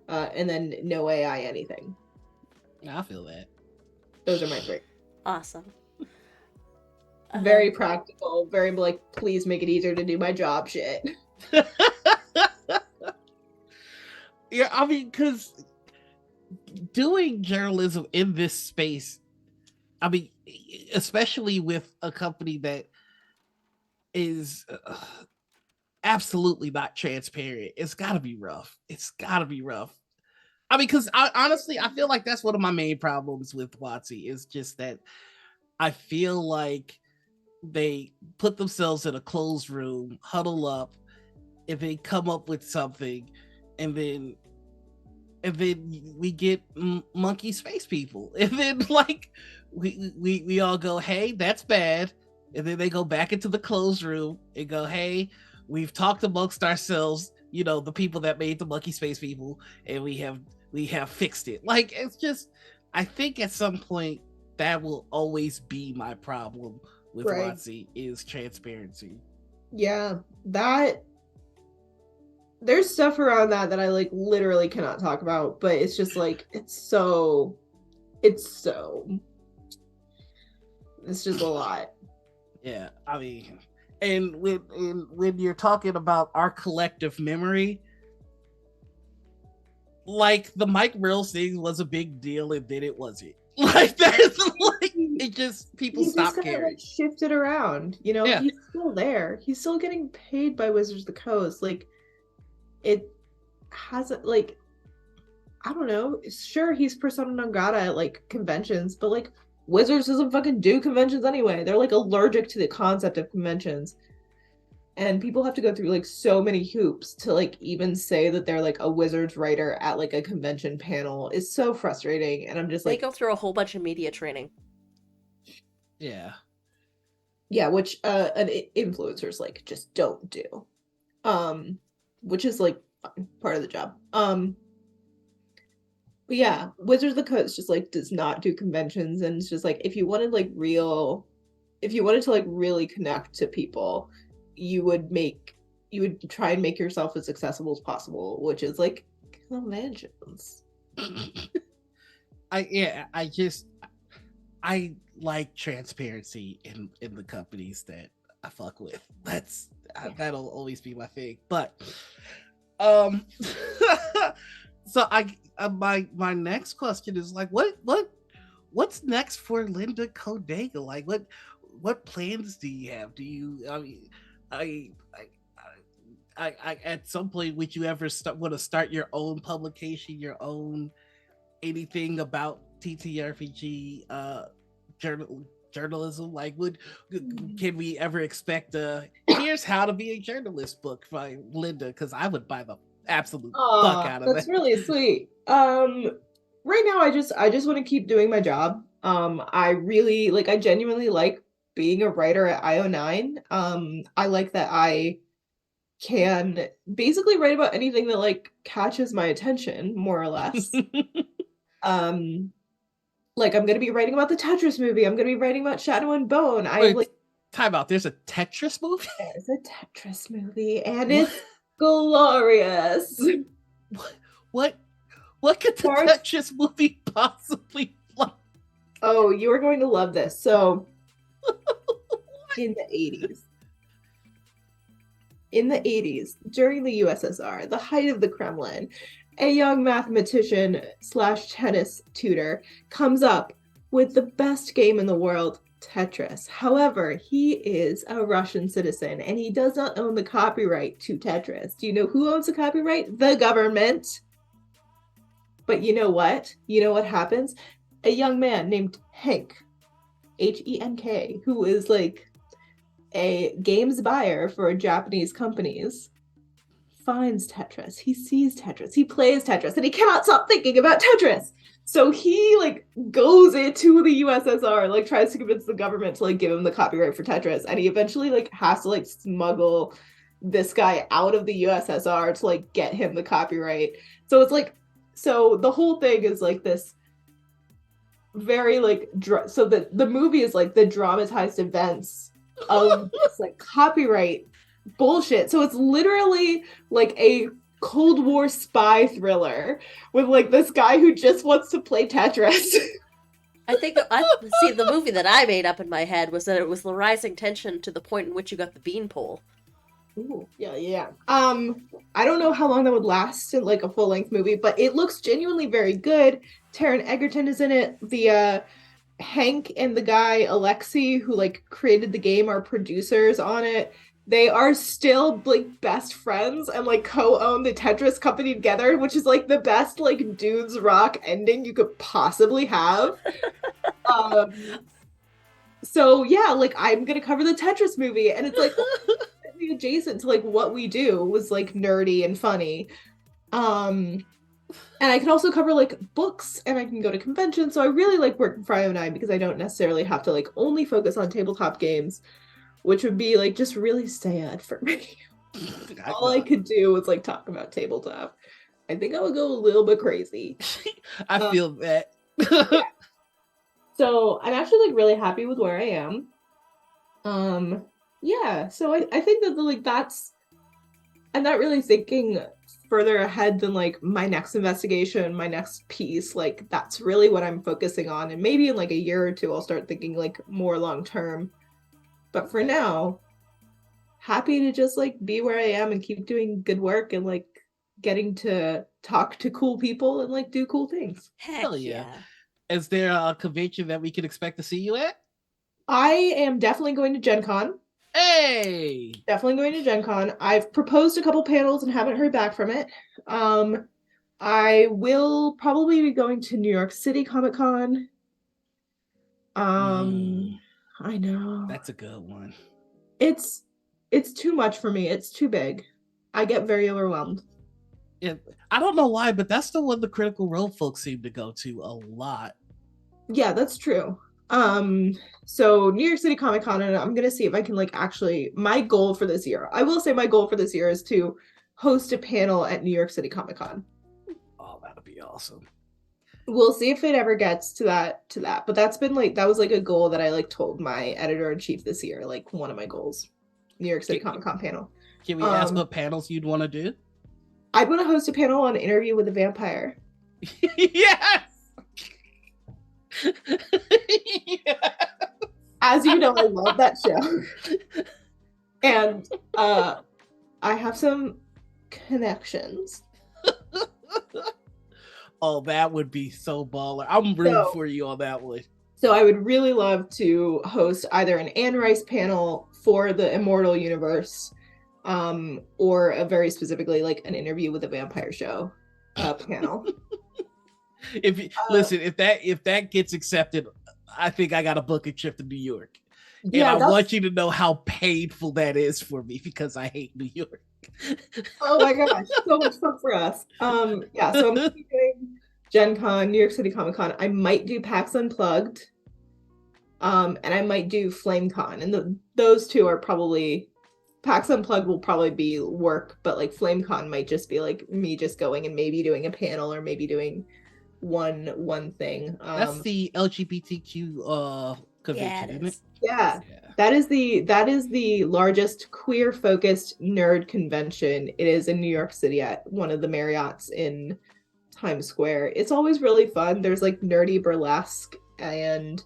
And then no AI anything. I feel that. Those are my 3. Awesome. Very practical, very like, please make it easier to do my job shit. Yeah, I mean, because doing journalism in this space, I mean, especially with a company that is absolutely not transparent, it's got to be rough. It's got to be rough. I mean, because honestly, I feel like that's one of my main problems with WotC, is just that I feel like they put themselves in a closed room, huddle up, and they come up with something, and then we get monkey space people, and then like we all go, hey, that's bad, and then they go back into the closed room and go, "Hey, we've talked amongst ourselves, you know, the people that made the monkey space people, and we have fixed it." Like, it's just, I think at some point that will always be my problem with Right. WotC is transparency. Yeah, that there's stuff around that I like literally cannot talk about, but it's just like it's just a lot. Yeah, I mean, and when you're talking about our collective memory, like the Mike Mills thing was a big deal, and then it wasn't. Like that's like it just people He just stop kind of caring. like shifted around, you know. Yeah, He's still there. He's still getting paid by Wizards of the Coast. Like it hasn't like I don't know. Sure, he's persona non grata at like conventions, but like Wizards doesn't fucking do conventions anyway. They're like allergic to the concept of conventions. And people have to go through like so many hoops to like even say that they're like a Wizards writer at like a convention panel. It's so frustrating. And I'm just They like, go through a whole bunch of media training. yeah. yeah, which influencers like just don't do. Which is like part of the job. But yeah, Wizards of the Coast just like does not do conventions, and it's just like if you wanted to like really connect to people, you would try and make yourself as accessible as possible, which is like conventions. I like transparency in the companies that I fuck with. That'll always be my thing. But um so my next question is like what's next for Linda Codega? Like what plans do you have? Do you I mean I at some point would you ever want to start your own publication, your own anything about TTRPG journalism? Like can we ever expect here's how to be a journalist book by Linda? Because I would buy the absolute fuck out of That's that. really sweet. Right now I just want to keep doing my job. I genuinely like being a writer at IO9. I like that I can basically write about anything that like catches my attention, more or less. Like I'm gonna be writing about the Tetris movie. I'm gonna be writing about Shadow and Bone. Time out. There's a Tetris movie. There's a Tetris movie, and it's glorious. What what could the Tetris movie possibly like? Oh, you are going to love this. So, in the 80s, during the USSR, the height of the Kremlin, a young mathematician / tennis tutor comes up with the best game in the world, Tetris. However, he is a Russian citizen and he does not own the copyright to Tetris. Do you know who owns the copyright? The government. But you know what? You know what happens? A young man named Henk, Henk, who is like a games buyer for Japanese companies, finds Tetris. He sees Tetris. He plays Tetris, and he cannot stop thinking about Tetris. So he like goes into the USSR, like tries to convince the government to like give him the copyright for Tetris, and he eventually like has to like smuggle this guy out of the USSR to like get him the copyright. So it's like, so the whole thing is like this very like so the movie is like the dramatized events of this like copyright bullshit. So it's literally like a Cold War spy thriller with like this guy who just wants to play Tetris. I think see the movie that I made up in my head was that it was the rising tension to the point in which you got the beanpole. Ooh, yeah. I don't know how long that would last in like a full length movie, but it looks genuinely very good. Taron Egerton is in it. The Hank and the guy Alexei who like created the game are producers on it. They are still like best friends and like co-own the Tetris company together, which is like the best like dudes rock ending you could possibly have. So yeah, like I'm gonna cover the Tetris movie, and it's like adjacent to like what we do was like nerdy and funny. And I can also cover like books, and I can go to conventions. So I really like working for IO9 because I don't necessarily have to like only focus on tabletop games, which would be like just really sad for me. All I could do was like talk about tabletop. I think I would go a little bit crazy. I feel that. Yeah. So I'm actually like really happy with where I am. Yeah, so I think that like I'm not really thinking further ahead than like my next investigation, my next piece. Like that's really what I'm focusing on. And maybe in like a year or two I'll start thinking like more long term. But for now, happy to just like be where I am and keep doing good work and like getting to talk to cool people and like do cool things. Heck Hell yeah. Is there a convention that we can expect to see you at? I am definitely going to Gen Con. Hey! Definitely going to Gen Con. I've proposed a couple panels and haven't heard back from it. I will probably be going to New York City Comic Con. I know. That's a good one. It's too much for me. It's too big. I get very overwhelmed. Yeah, I don't know why, but that's the one the Critical Role folks seem to go to a lot. Yeah, that's true. So New York City Comic Con, and I'm gonna see if I can like actually my goal for this year. I will say my goal for this year is to host a panel at New York City Comic Con. Oh, that'd be awesome. We'll see if it ever gets to that. But that's been like that was like a goal that I like told my editor-in-chief this year, like one of my goals. New York City Comic Con panel. Can we ask what panels you'd want to do? I'd want to host a panel on Interview with a Vampire. Yes! Yeah. As you know, I love that show. And I have some connections. Oh, that would be so baller. I'm rooting for you on that one. So I would really love to host either an Anne Rice panel for the Immortal universe, or a very specifically like an Interview with a Vampire show panel. If you listen, if that gets accepted, I think I got to book a trip to New York. Yeah, and I want you to know how painful that is for me because I hate New York. Oh my gosh, so much fun for us. Yeah, so I'm doing Gen Con, New York City Comic Con. I might do PAX Unplugged. And I might do FlameCon. And those two are probably PAX Unplugged will probably be work, but like FlameCon might just be like me just going and maybe doing a panel or maybe doing one thing. That's the LGBTQ convention, isn't it? Yeah. That is the largest queer focused nerd convention. It is in New York City at one of the Marriotts in Times Square. It's always really fun. There's like nerdy burlesque and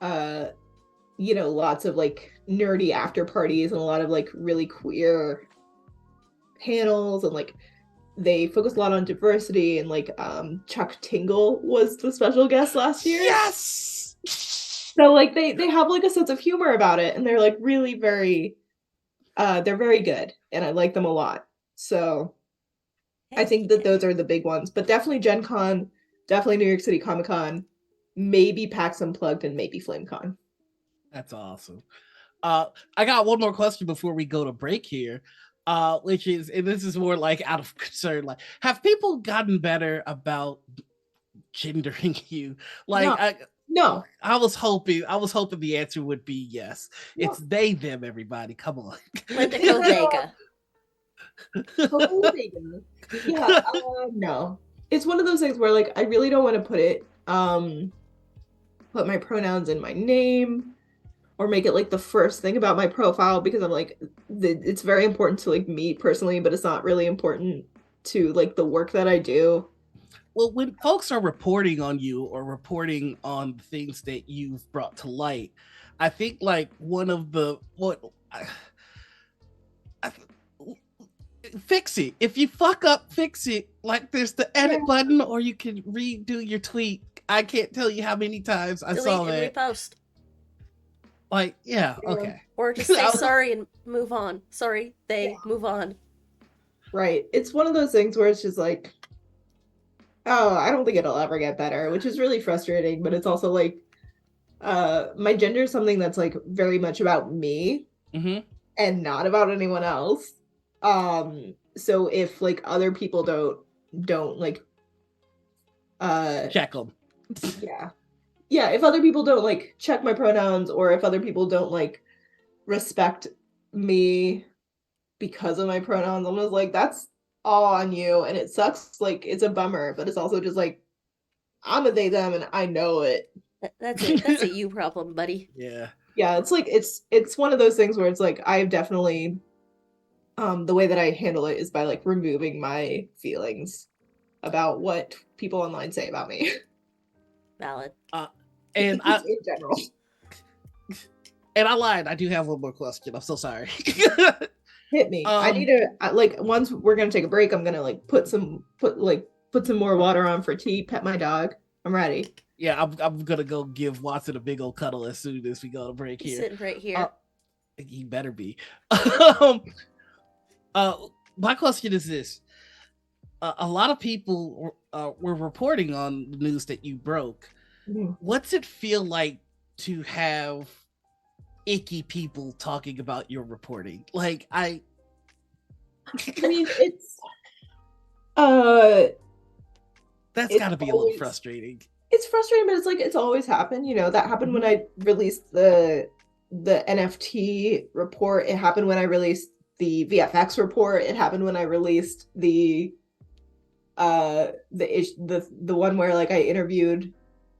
lots of like nerdy after parties and a lot of like really queer panels, and like they focus a lot on diversity, and like Chuck Tingle was the special guest last year. Yes. So like they have like a sense of humor about it, and they're like really very they're very good, and I like them a lot. So I think that those are the big ones, but definitely Gen Con, definitely New York City Comic Con, maybe PAX Unplugged, and maybe FlameCon. That's awesome. I got one more question before we go to break here, which is, and this is more like out of concern, like, have people gotten better about gendering you? Like, no. I was hoping the answer would be yes. No. It's they, them, everybody. Come on. Linda Codega. Yeah, no. It's one of those things where like I really don't want to put my pronouns in my name or make it like the first thing about my profile, because I'm like it's very important to like me personally, but it's not really important to like the work that I do. Well, when folks are reporting on you or reporting on things that you've brought to light, I think like one of the fix it. If you fuck up, fix it. Like there's the edit button, or you can redo your tweet. I can't tell you how many times I saw that. Delete and repost. Like, yeah, okay. Or just say sorry and move on. Sorry, move on. Right. It's one of those things where it's just like, oh, I don't think it'll ever get better, which is really frustrating, but it's also like my gender is something that's like very much about me and not about anyone else. So if like other people don't like Check them. Yeah, if other people don't like check my pronouns, or if other people don't like respect me because of my pronouns, I'm just like, that's all on you, and it sucks. Like, it's a bummer, but it's also just like, I'm a they them and I know it. That's it. That's a you problem, buddy. Yeah, it's like it's one of those things where it's like, I've definitely the way that I handle it is by like removing my feelings about what people online say about me. Valid. And Just in general. And I lied. I do have one more question. I'm so sorry. Hit me. I need to like, once we're gonna take a break, I'm gonna like put some more water on for tea, pet my dog. I'm ready. Yeah, I'm gonna go give Watson a big old cuddle as soon as we go to break He's here. sitting right here. He better be. My question is this: a lot of people were reporting on the news that you broke. Mm-hmm. What's it feel like to have icky people talking about your reporting? Like, I mean, it's that's got to be a little frustrating. It's frustrating, but it's like, it's always happened. You know, that happened when I released the NFT report. It happened when I released the VFX report. It happened when I released the one where like I interviewed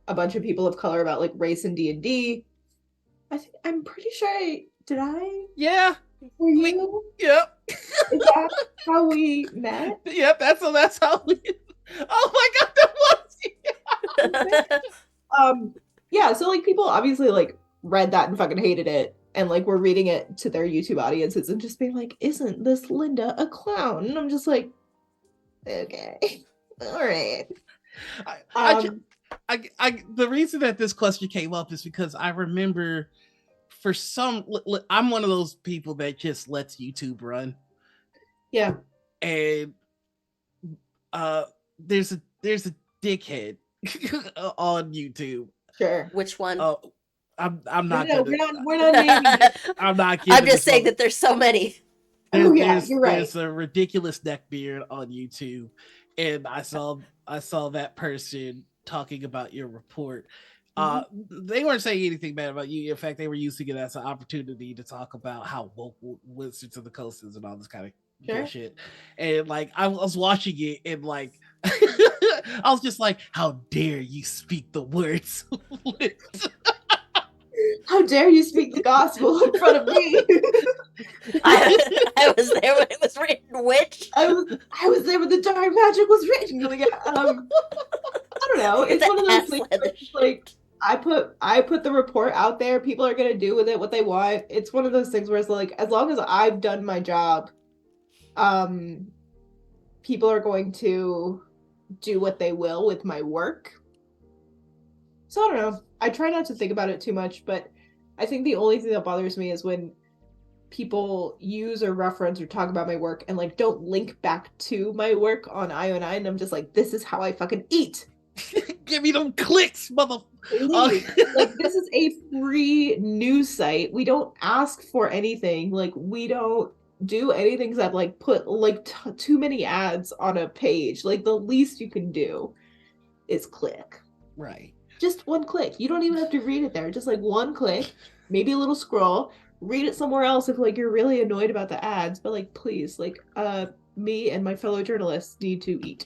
a bunch of people of color about like race and D&D. I'm pretty sure Yeah. Were you? Yep. Is that how we met? Yep, that's how we. Oh my god, that was. Yeah, so like people obviously like read that and fucking hated it, and like were reading it to their YouTube audiences and just being like, "Isn't this Linda a clown?" And I'm just like, okay, all right. The reason that this question came up is because I remember, I'm one of those people that just lets YouTube run. Yeah. And there's a dickhead on YouTube. Sure. Which one? I'm not we're not naming it. I'm not kidding. I'm just saying that there's so many. You're right. There's a ridiculous neckbeard on YouTube, and I saw that person talking about your report. They weren't saying anything bad about you. In fact, they were using it as an opportunity to talk about how woke Wizards of the Coast is and all this kind of bullshit. And like, I was watching it, and like, I was just like, how dare you speak the words? How dare you speak the gospel in front of me? I was there when it was written, witch. I was there when the dark magic was written. Like, I don't know. It's one of those things where it's like, I put the report out there. People are gonna do with it what they want. It's one of those things where it's like, as long as I've done my job, people are going to do what they will with my work. So I don't know. I try not to think about it too much, but I think the only thing that bothers me is when people use or reference or talk about my work and like don't link back to my work on IO9. And I'm just like, this is how I fucking eat. Give me them clicks, mother. Like, this is a free news site. We don't ask for anything. Like, we don't do anything except like put like too many ads on a page. Like, the least you can do is click. Right. Just one click. You don't even have to read it there. Just like one click, maybe a little scroll. Read it somewhere else if like you're really annoyed about the ads. But like, please, like, me and my fellow journalists need to eat.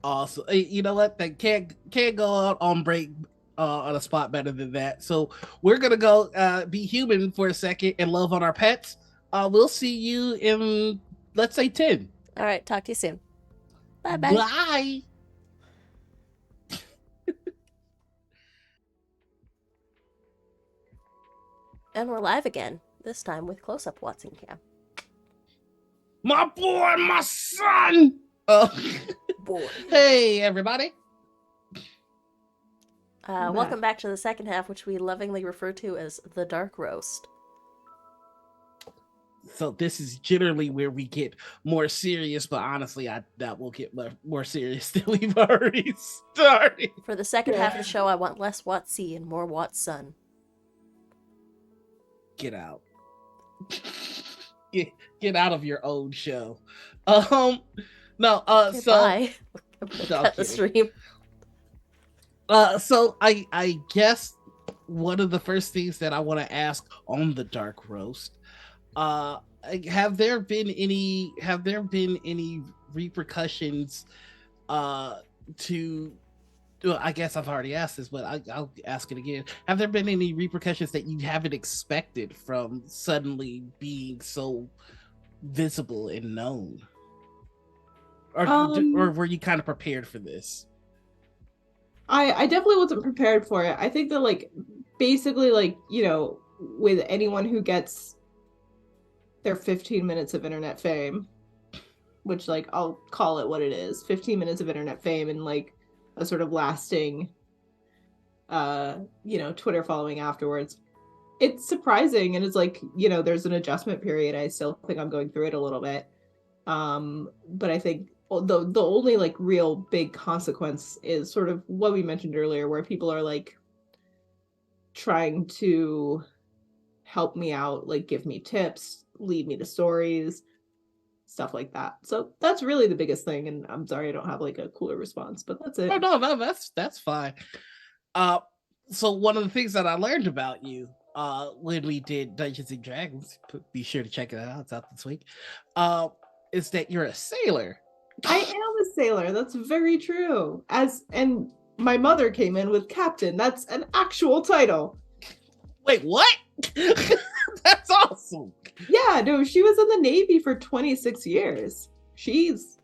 Awesome. You know what? They can't go out on break on a spot better than that. So we're gonna go be human for a second and love on our pets. We'll see you in, let's say, 10. All right. Talk to you soon. Bye-bye. Bye. And we're live again. This time with close-up Watson Cam. My boy, my son. Boy. Hey, everybody. Welcome back to the second half, which we lovingly refer to as the Dark Roast. So this is generally where we get more serious, but honestly, I doubt we'll get more serious than we've already started. For the second half of the show, I want less Watsy and more Watson. Get out. Get out of your own show. No, so Put No, I'm that the kidding. stream. So I guess one of the first things that I want to ask on the dark roast, uh, have there been any repercussions to well, I guess I've already asked this, but I'll ask it again. Have there been any repercussions that you haven't expected from suddenly being so visible and known, or were you kind of prepared for this? I definitely wasn't prepared for it. I think that like basically like, with anyone who gets their 15 minutes of internet fame, which like I'll call it what it is, 15 minutes of internet fame and like a sort of lasting Twitter following afterwards. It's surprising and it's like, there's an adjustment period. I still think I'm going through it a little bit. But I think the only like real big consequence is sort of what we mentioned earlier, where people are like trying to help me out, like give me tips, lead me to stories, stuff like that. So that's really the biggest thing. And I'm sorry I don't have like a cooler response, but that's it. Oh no, that's fine. Uh, so one of the things that I learned about you, when we did Dungeons and Dragons, be sure to check it out. It's out this week. Is that you're a sailor? I am a sailor. That's very true. And my mother came in with captain. That's an actual title. Wait, what? That's awesome. Yeah, no, she was in the Navy for 26 years. She's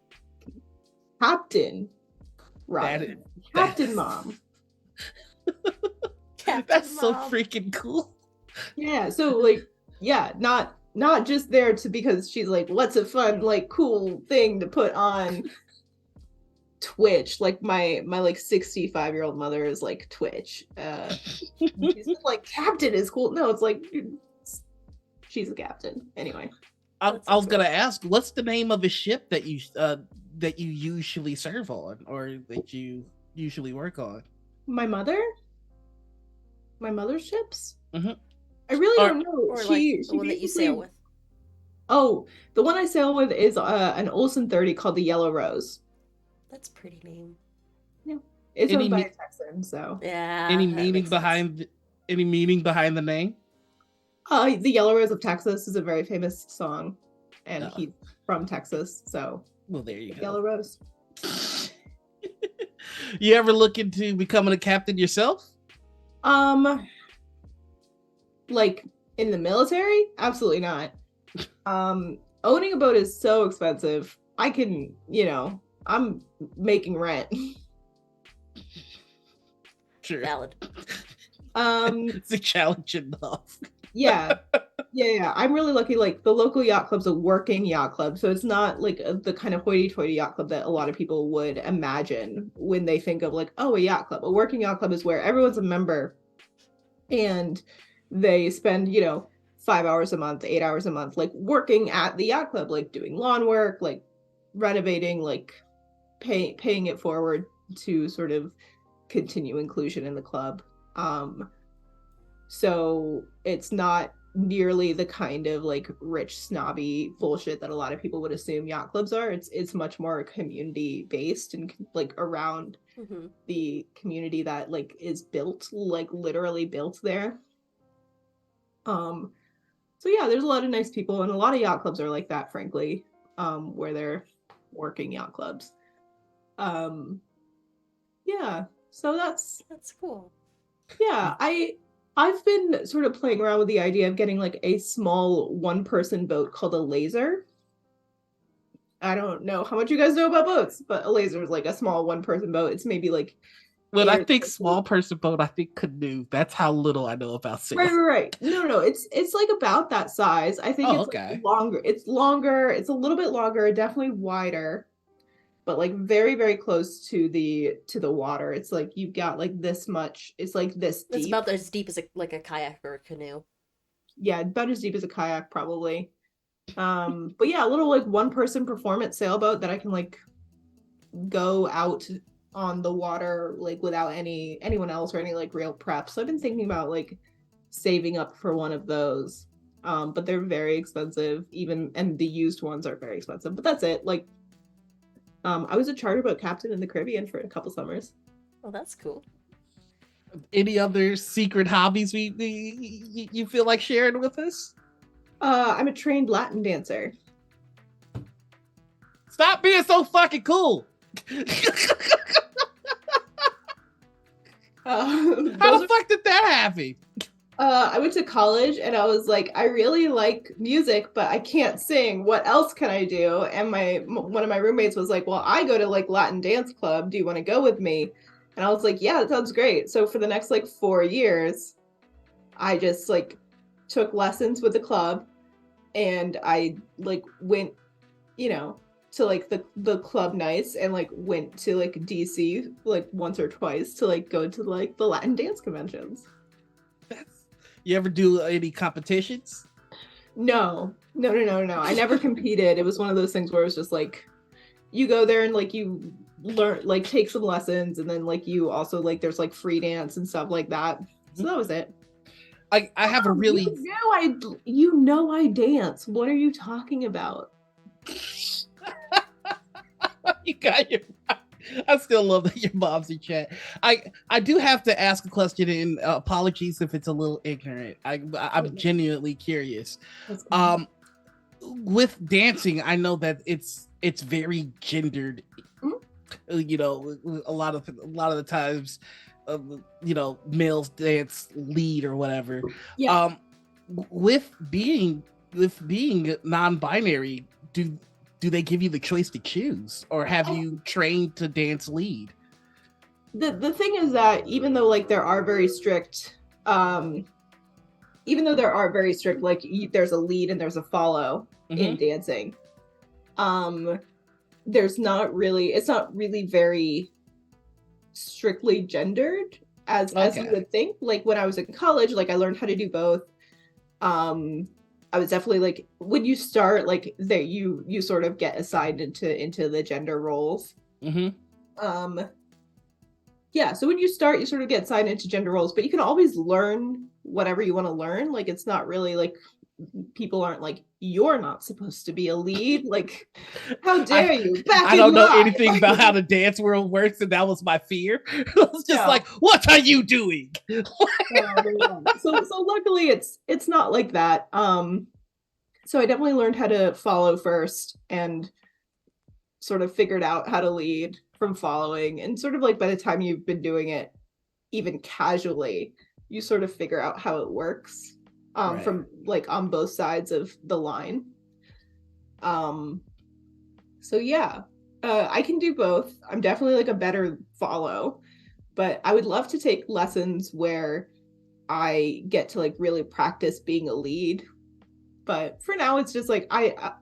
captain. Right. Captain mom. That's so freaking cool. Yeah, so like, yeah, not just there to because she's like, what's a fun, like cool thing to put on Twitch. Like my like 65-year-old mother is like Twitch. She's like, captain is cool. No, it's like she's a captain. Anyway. I was gonna ask, what's the name of a ship that you usually serve on or that you usually work on? My mother's ships? Mm-hmm. I really don't know. Or she the one that you sail with. Oh, the one I sail with is an Olsen 30 called the Yellow Rose. That's a pretty name. Yeah. It's owned by a Texan, so. Yeah. Any meaning behind the name? The Yellow Rose of Texas is a very famous song, and he's from Texas, so. Well, there you go. Yellow Rose. You ever look into becoming a captain yourself? Like in the military? Absolutely not. Owning a boat is so expensive. I can, I'm making rent. Sure. Valid. It's a challenge enough. Yeah. I'm really lucky. Like the local yacht club's a working yacht club, so it's not like the kind of hoity-toity yacht club that a lot of people would imagine when they think of like, oh, a yacht club. A working yacht club is where everyone's a member, and they spend 5 hours a month, 8 hours a month, like working at the yacht club, like doing lawn work, like renovating, like paying it forward to sort of continue inclusion in the club. So it's not nearly the kind of like rich snobby bullshit that a lot of people would assume yacht clubs are. It's much more community based and like around the community that like is built, like literally built there. So yeah, there's a lot of nice people, and a lot of yacht clubs are like that, frankly, where they're working yacht clubs. Yeah, so that's cool. Yeah, I've been sort of playing around with the idea of getting like a small one-person boat called a laser. I don't know how much you guys know about boats, but a laser is like a small one-person boat. It's maybe like When I think small person boat, I think canoe. That's how little I know about sailing. Right. No. It's like about that size. I think it's okay. Like longer. It's longer. It's a little bit longer, definitely wider, but like very, very close to the water. It's like you've got like this much. It's like this deep. It's about as deep as like a kayak or a canoe. Yeah, about as deep as a kayak, probably. But yeah, a little like one-person performance sailboat that I can like go out on the water like without anyone else or any like real prep. So I've been thinking about like saving up for one of those. But they're very expensive, and the used ones are very expensive. But that's it. Like I was a charter boat captain in the Caribbean for a couple summers. Well, that's cool. Any other secret hobbies you feel like sharing with us? I'm a trained Latin dancer. Stop being so fucking cool. How the fuck did that happen? I went to college and I was like, I really like music, but I can't sing. What else can I do? And one of my roommates was like, well, I go to like Latin dance club. Do you want to go with me? And I was like, yeah, that sounds great. So for the next like 4 years, I just like took lessons with the club, and I like went, to like the club nights, and like went to like DC like once or twice to like go to like the Latin dance conventions. You ever do any competitions? No. I never competed. It was one of those things where it was just like you go there and like you learn, like take some lessons, and then like you also like there's like free dance and stuff like that. So that was it. I have a really I dance. What are you talking about? You got your. I still love that your mom's in chat. I do have to ask a question, and apologies if it's a little ignorant. I'm genuinely curious. With dancing, I know that it's very gendered. You know, a lot of the times, males dance lead or whatever. Yeah. With being non-binary, do they give you the choice to choose, or have you trained to dance lead? The thing is that even though like there are very strict, like there's a lead and there's a follow in dancing, it's not really very strictly gendered as you would think. Like when I was in college, like I learned how to do both. I was definitely like, when you start, like that you sort of get assigned into the gender roles. Yeah, so when you start, you sort of get assigned into gender roles, but you can always learn whatever you want to learn. Like it's not really like people aren't like, you're not supposed to be a lead. Like, how dare you? I don't know anything about how the dance world works, and that was my fear. I was just like, what are you doing? So luckily it's not like that. So I definitely learned how to follow first, and sort of figured out how to lead from following, and sort of like by the time you've been doing it even casually, you sort of figure out how it works. Right. From like on both sides of the line. So yeah, I can do both. I'm definitely like a better follow, but I would love to take lessons where I get to like really practice being a lead. But for now, it's just like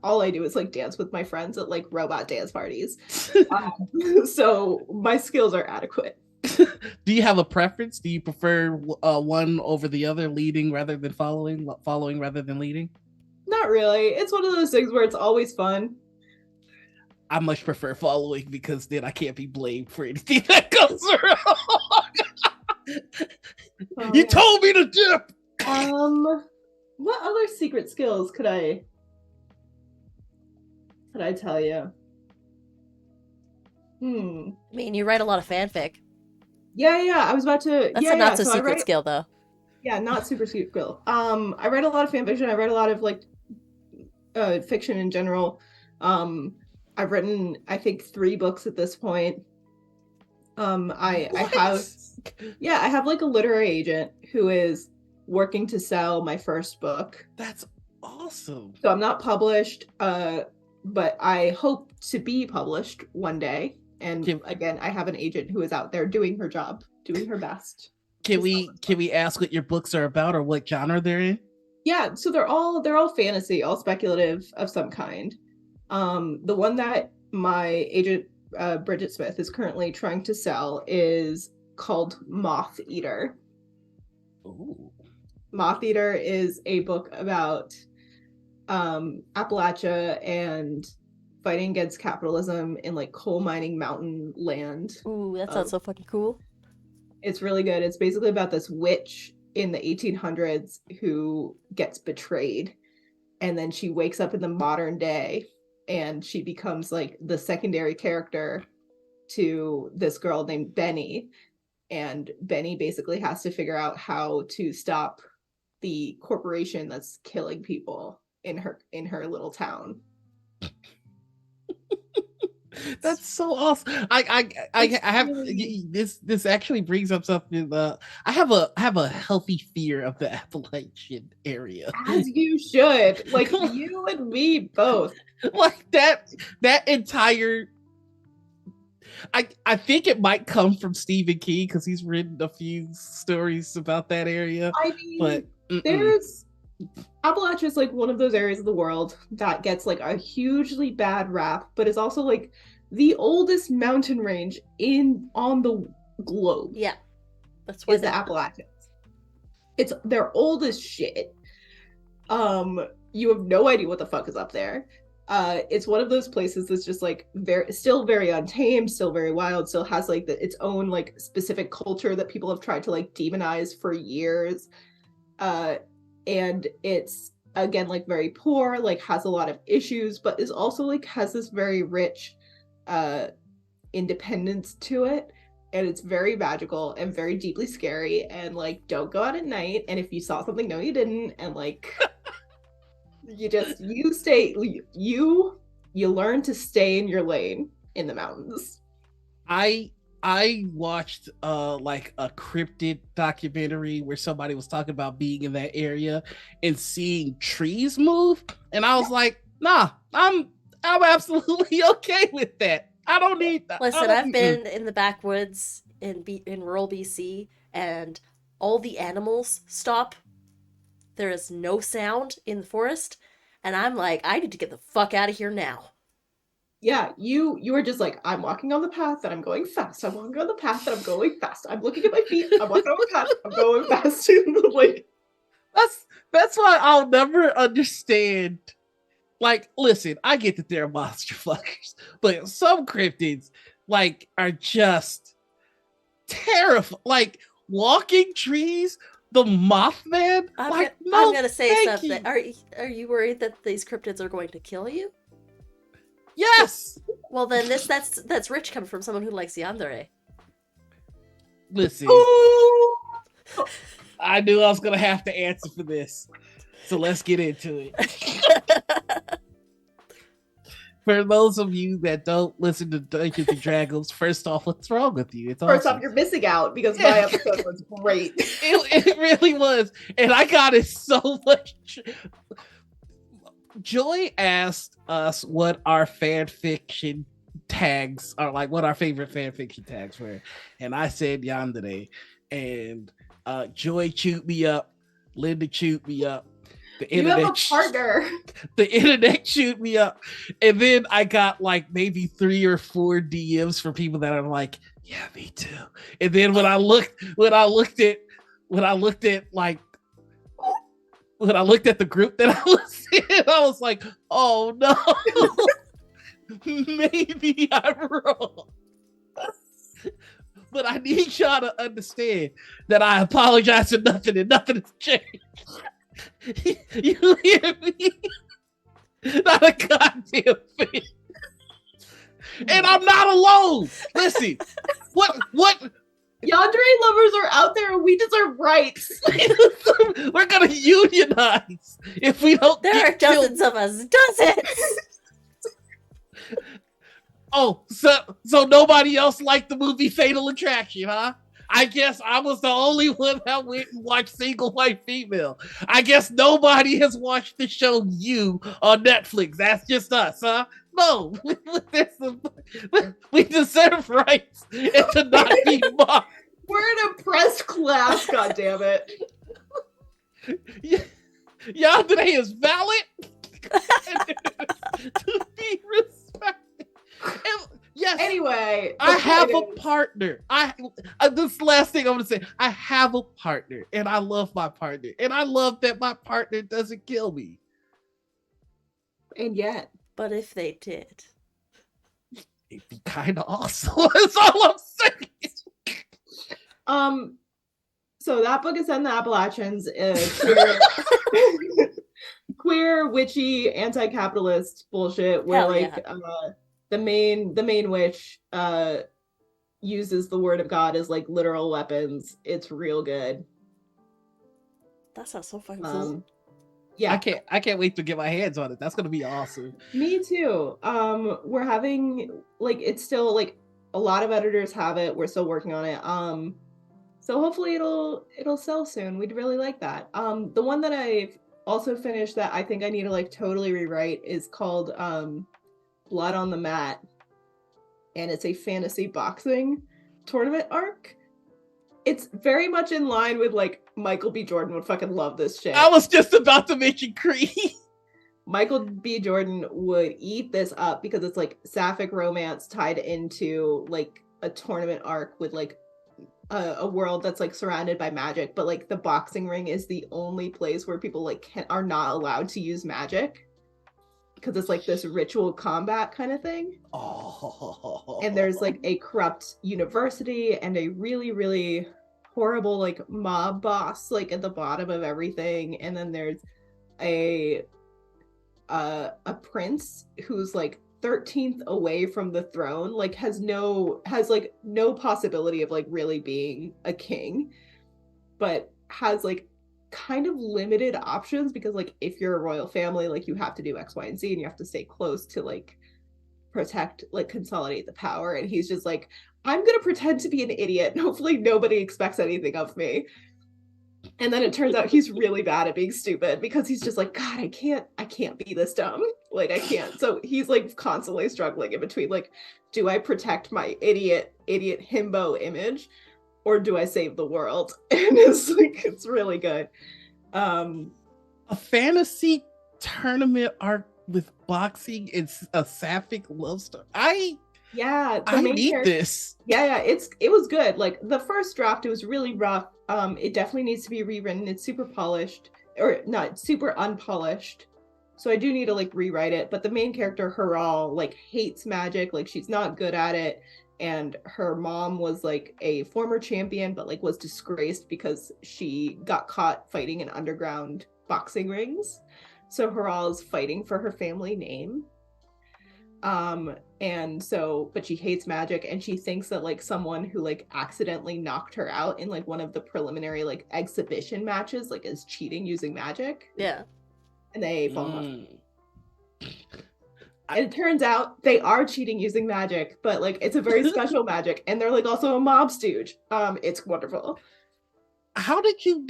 all I do is like dance with my friends at like robot dance parties. So my skills are adequate. Do you have a preference? Do you prefer one over the other, leading rather than following rather than leading? Not really. It's one of those things where it's always fun. I much prefer following, because then I can't be blamed for anything that goes wrong. You told me to dip. What other secret skills could I tell you? I mean, you write a lot of fanfic. Yeah. I was about to. That's not so secret skill, though. Yeah, not super secret skill. I read a lot of fanfiction. I read a lot of like fiction in general. I've written, I think, 3 books at this point. I have like a literary agent who is working to sell my first book. That's awesome. So I'm not published, but I hope to be published one day. And again, I have an agent who is out there doing her job, doing her best. Can we ask what your books are about, or what genre they're in? Yeah, so they're all fantasy, all speculative of some kind. The one that my agent Bridget Smith is currently trying to sell is called Moth Eater. Ooh. Moth Eater is a book about Appalachia and fighting against capitalism in like coal mining mountain land. Ooh, that sounds so fucking cool. It's really good. It's basically about this witch in the 1800s who gets betrayed, and then she wakes up in the modern day and she becomes like the secondary character to this girl named Benny. And Benny basically has to figure out how to stop the corporation that's killing people in her little town. That's so awesome. I have really... this actually brings up something. I have a healthy fear of the Appalachian area. As you should, like you and me both. Like that entire. I think it might come from Stephen King because he's written a few stories about that area. I mean, but there's Appalachia is like one of those areas of the world that gets like a hugely bad rap, but it's also like the oldest mountain range on the globe. Yeah, that's why the Appalachians. They're old as shit. You have no idea what the fuck is up there. It's one of those places that's just like still very untamed, still very wild, still has like its own like specific culture that people have tried to like demonize for years. And it's again like very poor, like has a lot of issues, but is also like has this very rich independence to it, and it's very magical and very deeply scary, and like don't go out at night, and if you saw something, no you didn't, and like you learn to stay in your lane in the mountains. I watched like a cryptid documentary where somebody was talking about being in that area and seeing trees move, and I was like, nah, I'm absolutely okay with that. I don't need that. Listen, I've been in the backwoods in rural BC, and all the animals stop. There is no sound in the forest, and I'm like, I need to get the fuck out of here now. Yeah, you are just like, I'm walking on the path and I'm going fast. I'm walking on the path and I'm going fast. I'm looking at my feet. I'm walking on the path. I'm going fast. Like, that's why I'll never understand. Like, listen, I get that they're monster fuckers, but some cryptids like are just terrifying. Like walking trees, the Mothman. I'm gonna say something. Are you worried that these cryptids are going to kill you? Yes. Well, then that's rich coming from someone who likes yandere. Listen, I knew I was gonna have to answer for this, so let's get into it. For those of you that don't listen to Dungeons and Dragons, first off, what's wrong with you? It's first awesome. off, you're missing out because my episode was great. It really was, and I got it so much. Joy asked us what our fan fiction tags are, like what our favorite fan fiction tags were, and I said yandere, and Joy chewed me up, Linda chewed me up, the internet, you have a partner. The internet chewed me up, and then I got like maybe 3 or 4 DMs from people that are like, yeah, me too. And then when I looked at the group that I was in, I was like, oh no, maybe I'm wrong. But I need y'all to understand that I apologize for nothing and nothing has changed. You hear me? Not a goddamn thing. And I'm not alone. Listen, what? Yandere lovers are out there, and we deserve rights. We're gonna unionize if we don't. There are dozens of us. Dozens. Oh, so nobody else liked the movie Fatal Attraction, huh? I guess I was the only one that went and watched Single White Female. I guess nobody has watched the show You on Netflix. That's just us, huh? No, we deserve rights and to not be mocked. We're an oppressed class, goddammit. Yandere is valid to be respected. Yes. Anyway, I have a partner. This last thing I'm gonna say. I have a partner, and I love my partner, and I love that my partner doesn't kill me. And yet, but if they did, it'd be kind of awesome. That's all I'm saying. So that book is set in the Appalachians. queer, witchy, anti-capitalist bullshit where Hell like yeah. the main witch uses the word of God as like literal weapons. It's real good. That sounds so fucking cool. Um yeah, I can't wait to get my hands on it. That's gonna be awesome. me too. We're having like it's still like a lot of editors have it. We're still working on it. So hopefully it'll sell soon. We'd really like that. The one that I've also finished that I think I need to like totally rewrite is called Blood on the Mat, and it's a fantasy boxing tournament arc. It's very much in line with like Michael B. Jordan would fucking love this shit. I was just about to mention Creed. Michael B. Jordan would eat this up because it's like sapphic romance tied into like a tournament arc with like a world that's like surrounded by magic, but like the boxing ring is the only place where people like are not allowed to use magic because it's like this ritual combat kind of thing. Oh. And there's like a corrupt university and a really really horrible like mob boss like at the bottom of everything, and then there's a prince who's like 13th away from the throne, like has like no possibility of like really being a king, but has like kind of limited options because like if you're a royal family, like you have to do X, Y, and Z, and you have to stay close to like protect, like consolidate the power. And he's just like, I'm gonna pretend to be an idiot and hopefully nobody expects anything of me. And then it turns out he's really bad at being stupid because he's just like, God, I can't be this dumb. Like I can't. So he's like constantly struggling in between like, do I protect my idiot himbo image or do I save the world? And it's like it's really good. A fantasy tournament arc with boxing and a sapphic love story. I need this. Yeah, it was good. Like the first draft, it was really rough. It definitely needs to be rewritten. It's super polished, or not super unpolished. So I do need to like rewrite it. But the main character, Haral, like hates magic. Like she's not good at it. And her mom was like a former champion, but like was disgraced because she got caught fighting in underground boxing rings. So Haral is fighting for her family name. And so, but she hates magic, and she thinks that like someone who like accidentally knocked her out in like one of the preliminary like exhibition matches like is cheating using magic. Yeah. And they fall off. And it turns out they are cheating using magic, but like it's a very special magic, and they're like also a mob stooge. It's wonderful. How did you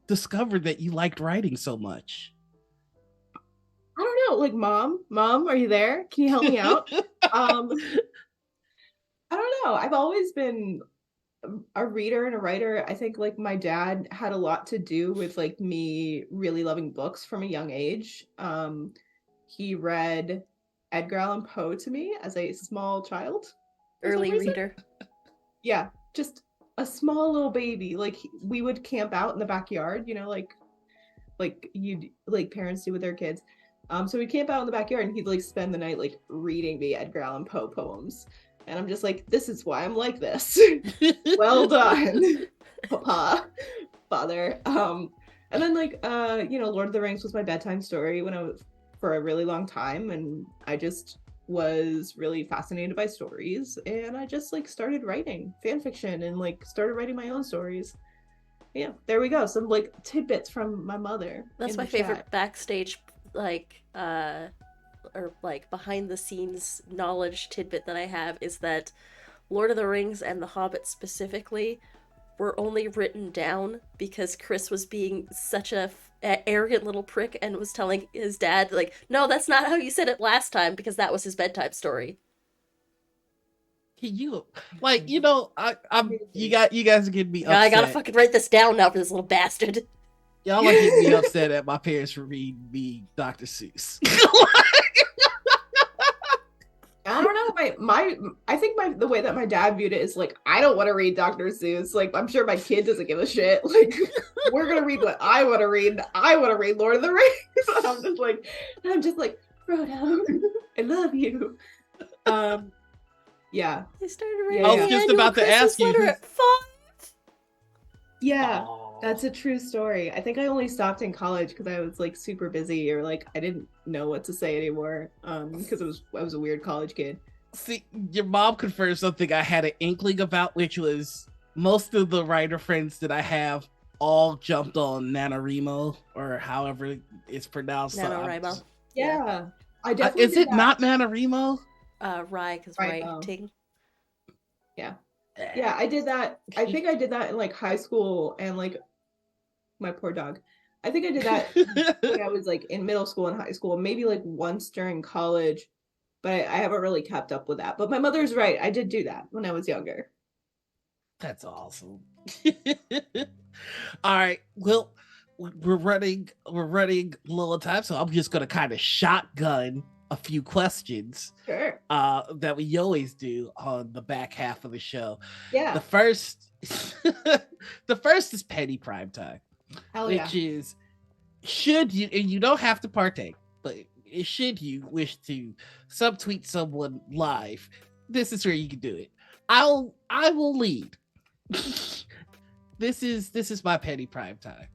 discover that you liked writing so much? I don't know, like mom, are you there? Can you help me out? I don't know. I've always been a reader and a writer. I think like my dad had a lot to do with like me really loving books from a young age. He read Edgar Allan Poe to me as a small child. Early reader. Yeah, just a small little baby. Like we would camp out in the backyard, you know, like you like parents do with their kids. So we'd camp out in the backyard, and he'd like spend the night like reading me Edgar Allan Poe poems. And I'm just like, this is why I'm like this. Well done, papa, father. And then like Lord of the Rings was my bedtime story when I was for a really long time, and I just was really fascinated by stories, and I just like started writing fan fiction and like started writing my own stories. Yeah, there we go. Some like tidbits from my mother. That's my favorite backstage like or like behind the scenes knowledge tidbit that I have is that Lord of the Rings and The Hobbit specifically were only written down because Chris was being such a arrogant little prick and was telling his dad like, no, that's not how you said it last time, because that was his bedtime story. You like, you guys are getting me upset. I gotta fucking write this down now for this little bastard. Y'all are getting me upset at my parents for reading me Dr. Seuss. I don't know. I think the way that my dad viewed it is like, I don't want to read Dr. Seuss. Like, I'm sure my kid doesn't give a shit. Like, we're gonna read what I want to read. I want to read Lord of the Rings. I'm just like, Frodo, I love you. Yeah. I started reading. I was just about to ask you. At 5. Yeah. Oh. That's a true story. I think I only stopped in college because I was like super busy or like I didn't know what to say anymore. Because I was a weird college kid. See, your mom confirmed something I had an inkling about, which was most of the writer friends that I have all jumped on NaNoWriMo, or however it's pronounced. NaNoWriMo. Yeah. I definitely is did it that. not NaNoWriMo? Rye, because Right. writing. Yeah. Yeah, I did that. I think I did that in like high school and like my poor dog. I think I did that when I was like in middle school and high school, maybe like once during college, but I haven't really kept up with that. But my mother's right. I did do that when I was younger. That's awesome. All right. Well, we're running low on time, so I'm just gonna kind of shotgun a few questions Sure. that we always do on the back half of the show. Yeah. The first the first is petty prime time. Hell Which yeah. is, should you, and you don't have to partake, but should you wish to subtweet someone live, this is where you can do it. I will lead. This is my petty prime time.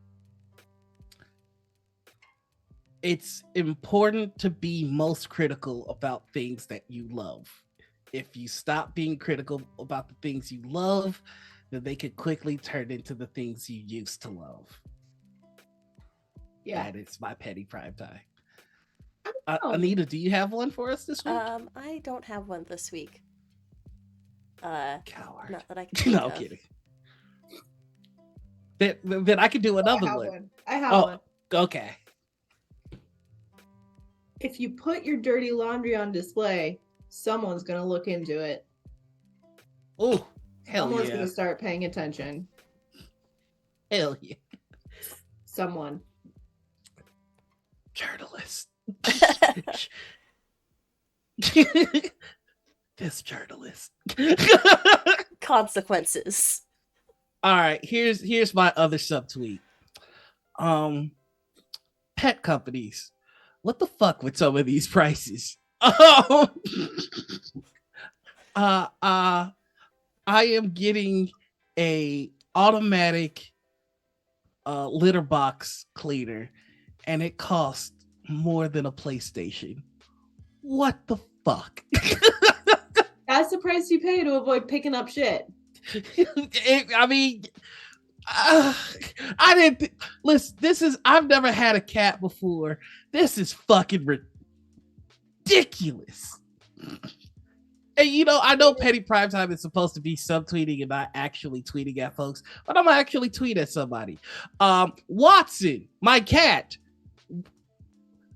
It's important to be most critical about things that you love. If you stop being critical about the things you love, then they could quickly turn into the things you used to love. Yeah. That is my petty prime time. Oh. Anita, do you have one for us this week? I don't have one this week. Coward. Not that I can think No, of. kidding. Then I could do another one. I have one. Okay. If you put your dirty laundry on display, someone's gonna look into it. Oh, hell Someone's yeah. gonna start paying attention. Hell yeah. Someone. Journalist. This journalist. Consequences. All right, here's my other subtweet. Pet companies. What the fuck with some of these prices? I am getting a automatic litter box cleaner, and it costs more than a PlayStation. What the fuck? That's the price you pay to avoid picking up shit. I mean, I didn't listen. I've never had a cat before. This is fucking ridiculous. And I know petty primetime is supposed to be subtweeting and not actually tweeting at folks, but I'm gonna actually tweet at somebody. Watson, my cat,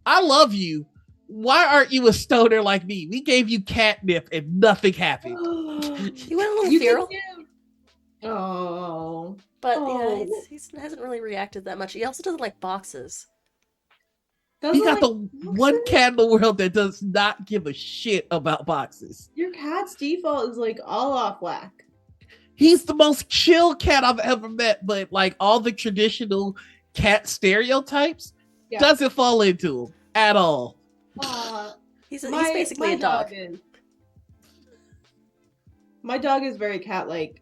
I love you. Why aren't you a stoner like me? We gave you catnip and nothing happened. You went a little feral. Oh. But yeah, he hasn't really reacted that much. He also doesn't like boxes. You got the one cat in the world that does not give a shit about boxes. Your cat's default is like all off whack. He's the most chill cat I've ever met, but like all the traditional cat stereotypes doesn't fall into him at all. He's basically a dog. My dog is very cat-like.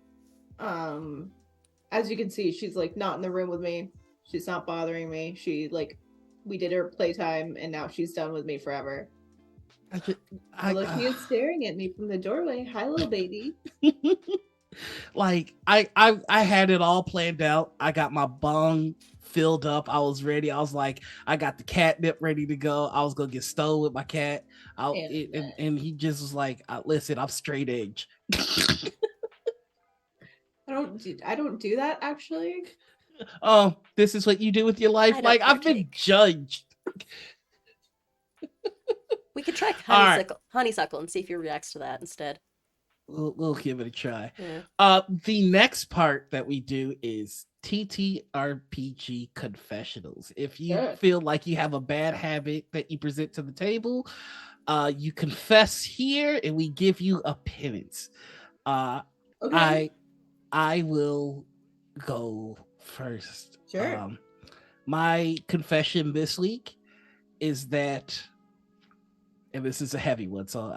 As you can see, she's like not in the room with me. She's not bothering me. We did her playtime, and now she's done with me forever. Look, he is staring at me from the doorway. Hi, little baby. Like I had it all planned out. I got my bong filled up. I was ready. I was like, I got the catnip ready to go. I was gonna get stoned with my cat. And he just was like, listen, I'm straight edge. I don't do that actually. Oh, this is what you do with your life? Like, I've been judged. We could try honeysuckle and see if he reacts to that instead. We'll give it a try. Yeah. The next part that we do is TTRPG confessionals. If you feel like you have a bad habit that you present to the table, you confess here, and we give you a penance. Okay. I will go first. Sure. My confession this week is that, and this is a heavy one, so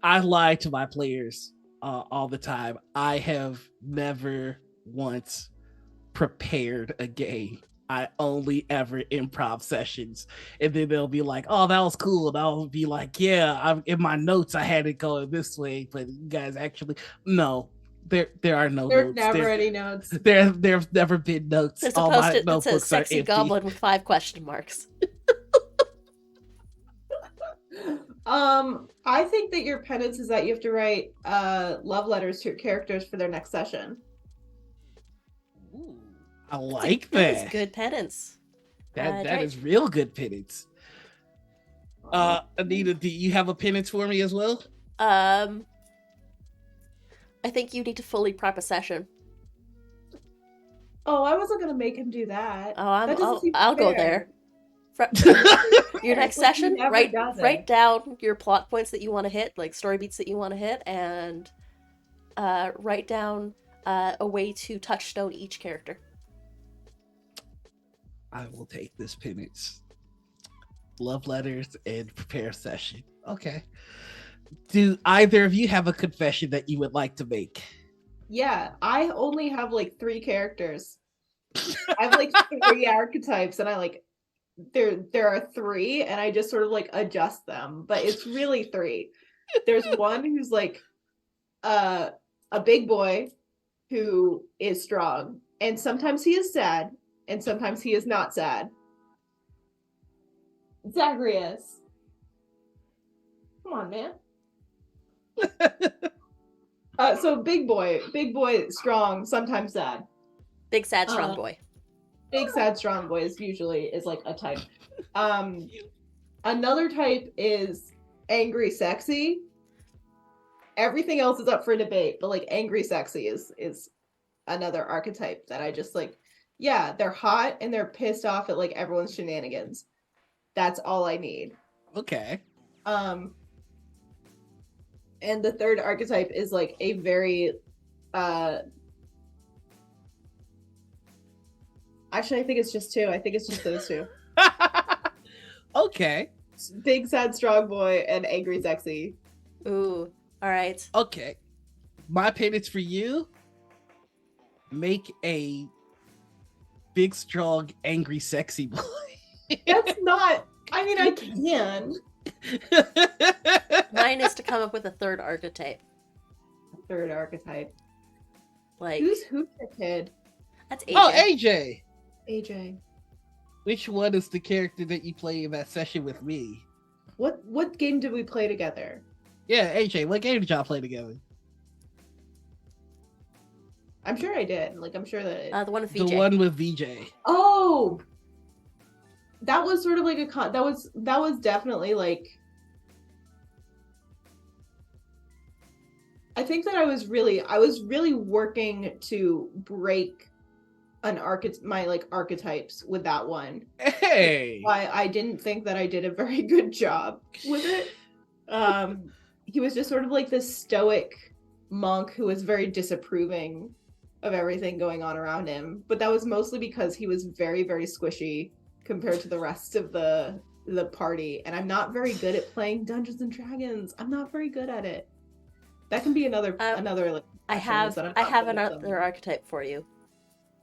I lie to my players all the time. I have never once prepared a game. I only ever improv sessions, and then they'll be like, "Oh, that was cool," and I'll be like, "Yeah, in my notes I had it going this way, but you guys actually no." There are no There's notes. never any notes. There's never been notes. There's a All my post-it that says notebooks are "sexy empty. goblin" with 5 question marks. I think that your penance is that you have to write love letters to your characters for their next session. Ooh, I like That is that. good penance. That is real good penance. Anita, do you have a penance for me as well? I think you need to fully prep a session. Oh, I wasn't gonna make him do that. I'll go there. Your next session, write down your plot points that you want to hit, like story beats that you want to hit, and write down a way to touchstone each character. I will take this penance. Love letters and prepare a session. Okay. Do either of you have a confession that you would like to make? Yeah, I only have like 3 characters. I have like 3 archetypes, and I like there are 3, and I just sort of like adjust them, but it's really 3. There's one who's like a big boy who is strong, and sometimes he is sad, and sometimes he is not sad. Zagreus. Come on, man. So big boy, strong, sometimes sad. Big sad strong boy. Big sad strong boy is like a type. Another type is angry sexy. Everything else is up for debate, but like angry sexy is another archetype that I just like. Yeah, they're hot and they're pissed off at like everyone's shenanigans. That's all I need. Okay. And the third archetype is like a very actually I think it's just 2. I think it's just those 2. Okay. Big sad strong boy and angry sexy. Ooh. All right. Okay. My penance for you: make a big, strong, angry, sexy boy. That's not. I mean, I can. Mine is to come up with a third archetype. Third archetype. Like who's the kid? That's AJ. Oh, AJ. AJ. Which one is the character that you play in that session with me? What game did we play together? Yeah, AJ. What game did y'all play together? I'm sure I did. Like, I'm sure that the one with VJ. The one with VJ. Oh, that was sort of like that was definitely like. I think that I was really working to break my like archetypes with that one. Hey. Why I didn't think that I did a very good job with it. He was just sort of like this stoic monk who was very disapproving of everything going on around him, but that was mostly because he was very, very squishy compared to the rest of the party, and I'm not very good at playing Dungeons and Dragons. I'm not very good at it. That can be another like. I have another archetype for you.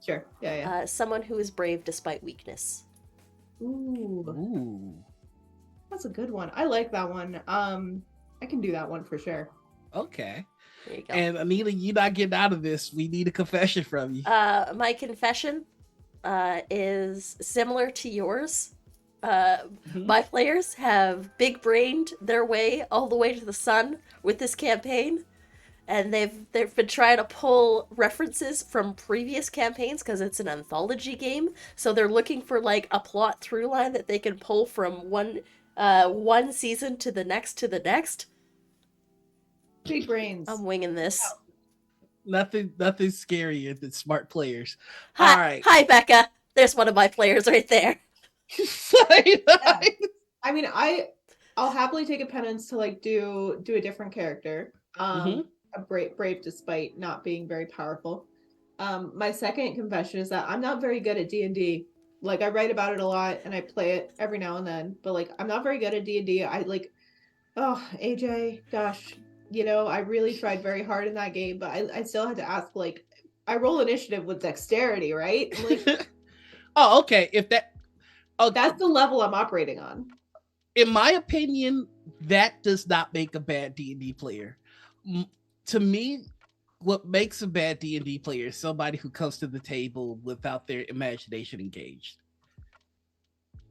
Sure. Yeah. Someone who is brave despite weakness. Ooh. That's a good one. I like that one. I can do that one for sure. Okay. There you go. And Anita, you not getting out of this. We need a confession from you. My confession is similar to yours. My players have big-brained their way all the way to the sun with this campaign, and they've been trying to pull references from previous campaigns because it's an anthology game. So they're looking for like a plot through line that they can pull from one season to the next. Big brains. I'm winging this. Nothing scarier than smart players. Hi, all right. Hi, Becca. There's one of my players right there. Yeah. I mean, I'll happily take a penance to like do a different character. A brave despite not being very powerful. My second confession is that I'm not very good at D&D. Like, I write about it a lot and I play it every now and then, but like I'm not very good at D&D. I like, oh, AJ, gosh, you know, I really tried very hard in that game, but I still had to ask like I roll initiative with dexterity, right? I'm like, oh, okay. If that, okay. That's the level I'm operating on. In my opinion, that does not make a bad D&D player. To me, what makes a bad D&D player is somebody who comes to the table without their imagination engaged.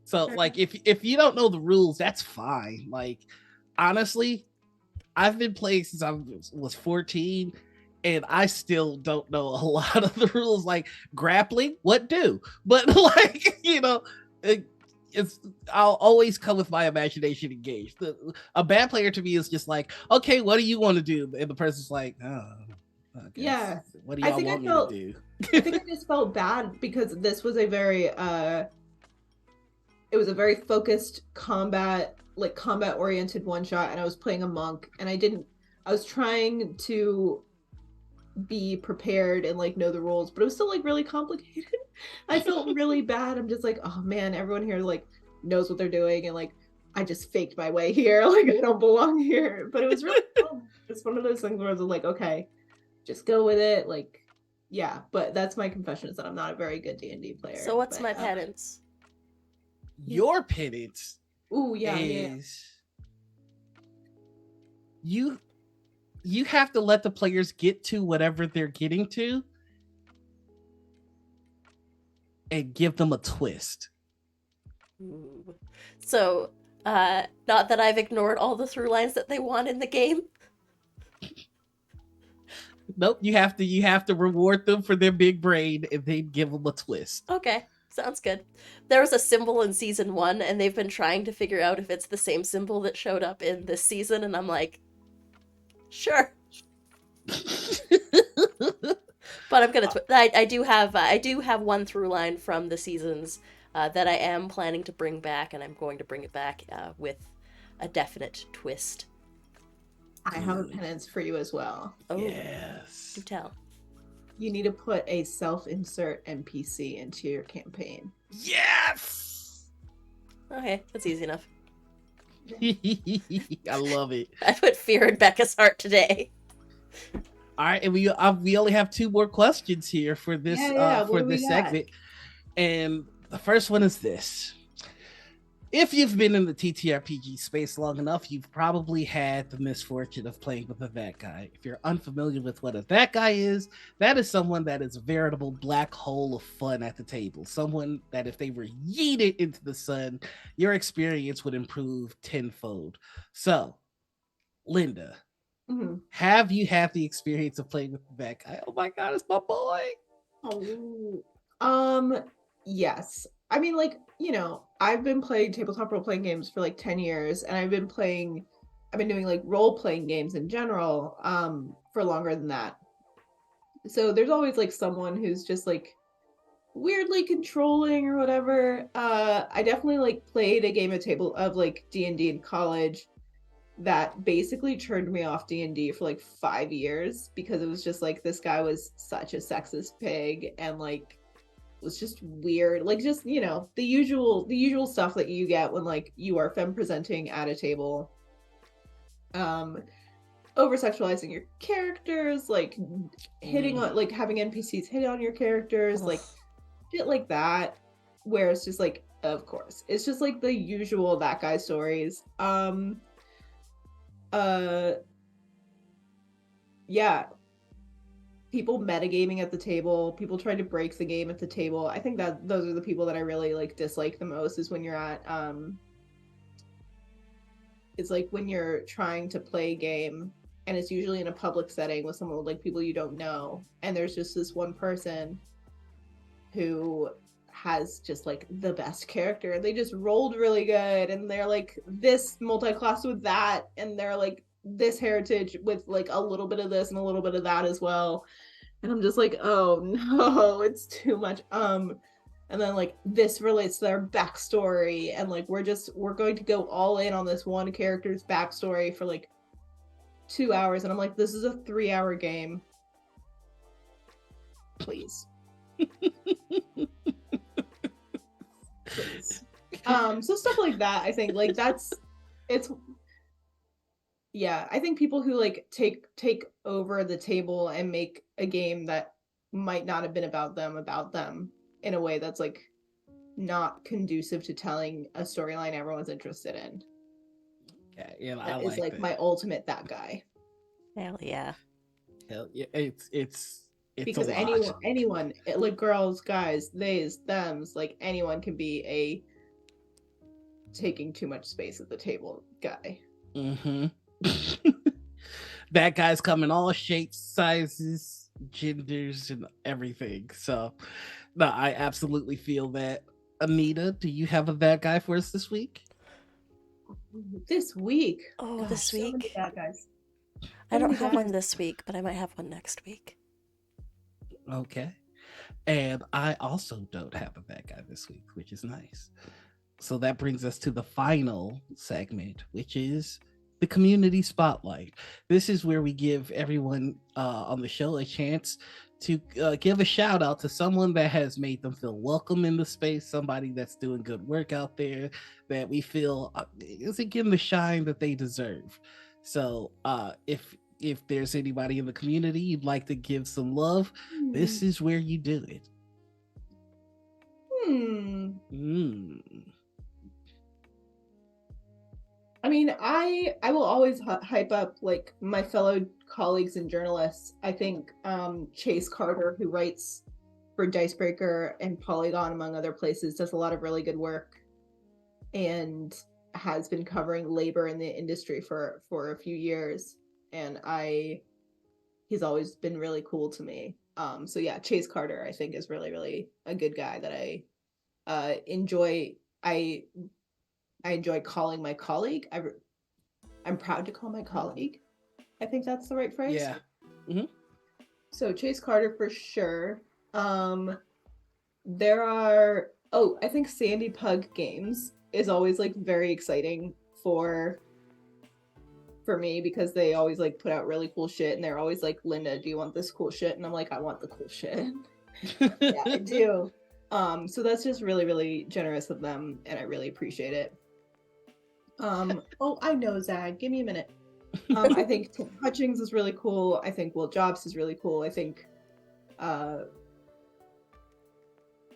So, like, if you don't know the rules, that's fine. Like, honestly, I've been playing since I was 14, and I still don't know a lot of the rules. Like grappling, what do? But like, I'll always come with my imagination engaged. A bad player to me is just like, okay, what do you want to do? And the person's like, oh, yeah. What do y'all want me to do? I think I just felt bad because this was a very it was a very focused combat oriented one shot, and I was playing a monk, and I was trying to be prepared and like know the rules, but it was still like really complicated. I felt really bad. I'm just like, oh man, everyone here like knows what they're doing, and like I just faked my way here. Like I don't belong here. But it was really fun. It's one of those things where I was like, okay, just go with it. Like, yeah. But that's my confession, is that I'm not a very good D&D player. So what's my penance? Your penance yeah. You have to let the players get to whatever they're getting to and give them a twist. Ooh. So, not that I've ignored all the through lines that they want in the game. Nope, you have to reward them for their big brain and then give them a twist. Okay, sounds good. There was a symbol in season 1, and they've been trying to figure out if it's the same symbol that showed up in this season, and I'm like, sure. But I'm gonna. I do have one through line from the seasons that I am planning to bring back, and I'm going to bring it back with a definite twist. I have a penance for you as well. Oh, yes. do tell. You need to put a self-insert NPC into your campaign. Yes. Okay, that's easy enough. I love it. I put fear in Becca's heart today. All right, and we only have 2 more questions here for this segment, and the first one is this: if you've been in the TTRPG space long enough, you've probably had the misfortune of playing with a that guy. If you're unfamiliar with what a that guy is, that is someone that is a veritable black hole of fun at the table. Someone that if they were yeeted into the sun, your experience would improve tenfold. So, Linda. Mm-hmm. Have you had the experience of playing with that guy? Oh my god, it's my boy. Yes. I mean, like, I've been playing tabletop role-playing games for like 10 years, and I've been doing like role-playing games in general for longer than that. So there's always like someone who's just like weirdly controlling or whatever. I definitely like played a game of like D&D in college that basically turned me off D&D for like 5 years, because it was just like this guy was such a sexist pig and like was just weird, like just the usual stuff that you get when like you are femme presenting at a table, over sexualizing your characters, like hitting on, like having NPCs hit on your characters, like shit like that, where it's just like, of course it's just like the usual that guy stories. Yeah, people metagaming at the table, people trying to break the game at the table. I think that those are the people that I really like dislike the most, is when you're at it's like when you're trying to play a game and it's usually in a public setting with someone, like people you don't know, and there's just this one person who has just like the best character. They just rolled really good, and they're like this multi-class with that, and they're like this heritage with like a little bit of this and a little bit of that as well. And I'm just like, oh no, it's too much. And then like this relates to their backstory, and like we're going to go all in on this one character's backstory for like 2 hours, and I'm like, this is a 3-hour game. Please. Please. So stuff like that, I think like I think people who like take over the table and make a game that might not have been about them in a way that's like not conducive to telling a storyline everyone's interested in. Yeah, yeah, I That is like like that. my ultimate that guy. Hell yeah. Hell yeah, it's a Because lot. anyone, like girls, guys, theys, thems, like anyone can be a taking too much space at the table guy. Mm-hmm. That guy's come in all shapes, sizes, genders, and everything. So, no, I absolutely feel that. Anita, do you have a bad guy for us this week? This week, Oh, gosh, this so many week? bad guys. I So don't many have bad one guys. this week, but I might have one next week. Okay. And I also don't have a bad guy this week, which is nice. So that brings us to the final segment, which is the community spotlight. This is where we give everyone on the show a chance to give a shout out to someone that has made them feel welcome in the space, somebody that's doing good work out there that we feel isn't getting the shine that they deserve. So if there's anybody in the community you'd like to give some love, this is where you do it. I mean, I will always hype up like my fellow colleagues and journalists. I think Chase Carter, who writes for Dicebreaker and Polygon, among other places, does a lot of really good work and has been covering labor in the industry for a few years. And he's always been really cool to me. So yeah, Chase Carter, I think, is really, really a good guy that I enjoy. I enjoy calling my colleague. I'm proud to call my colleague. I think that's the right phrase. Yeah. Mm-hmm. So Chase Carter for sure. There are I think Sandy Pug Games is always like very exciting for me because they always like put out really cool shit and they're always like, Linda, do you want this cool shit? And I'm like, I want the cool shit. Yeah, I do. So that's just really, really generous of them and I really appreciate it. I know, Zag. Give me a minute. I think Tim Hutchings is really cool. I think Will Jobs is really cool. I think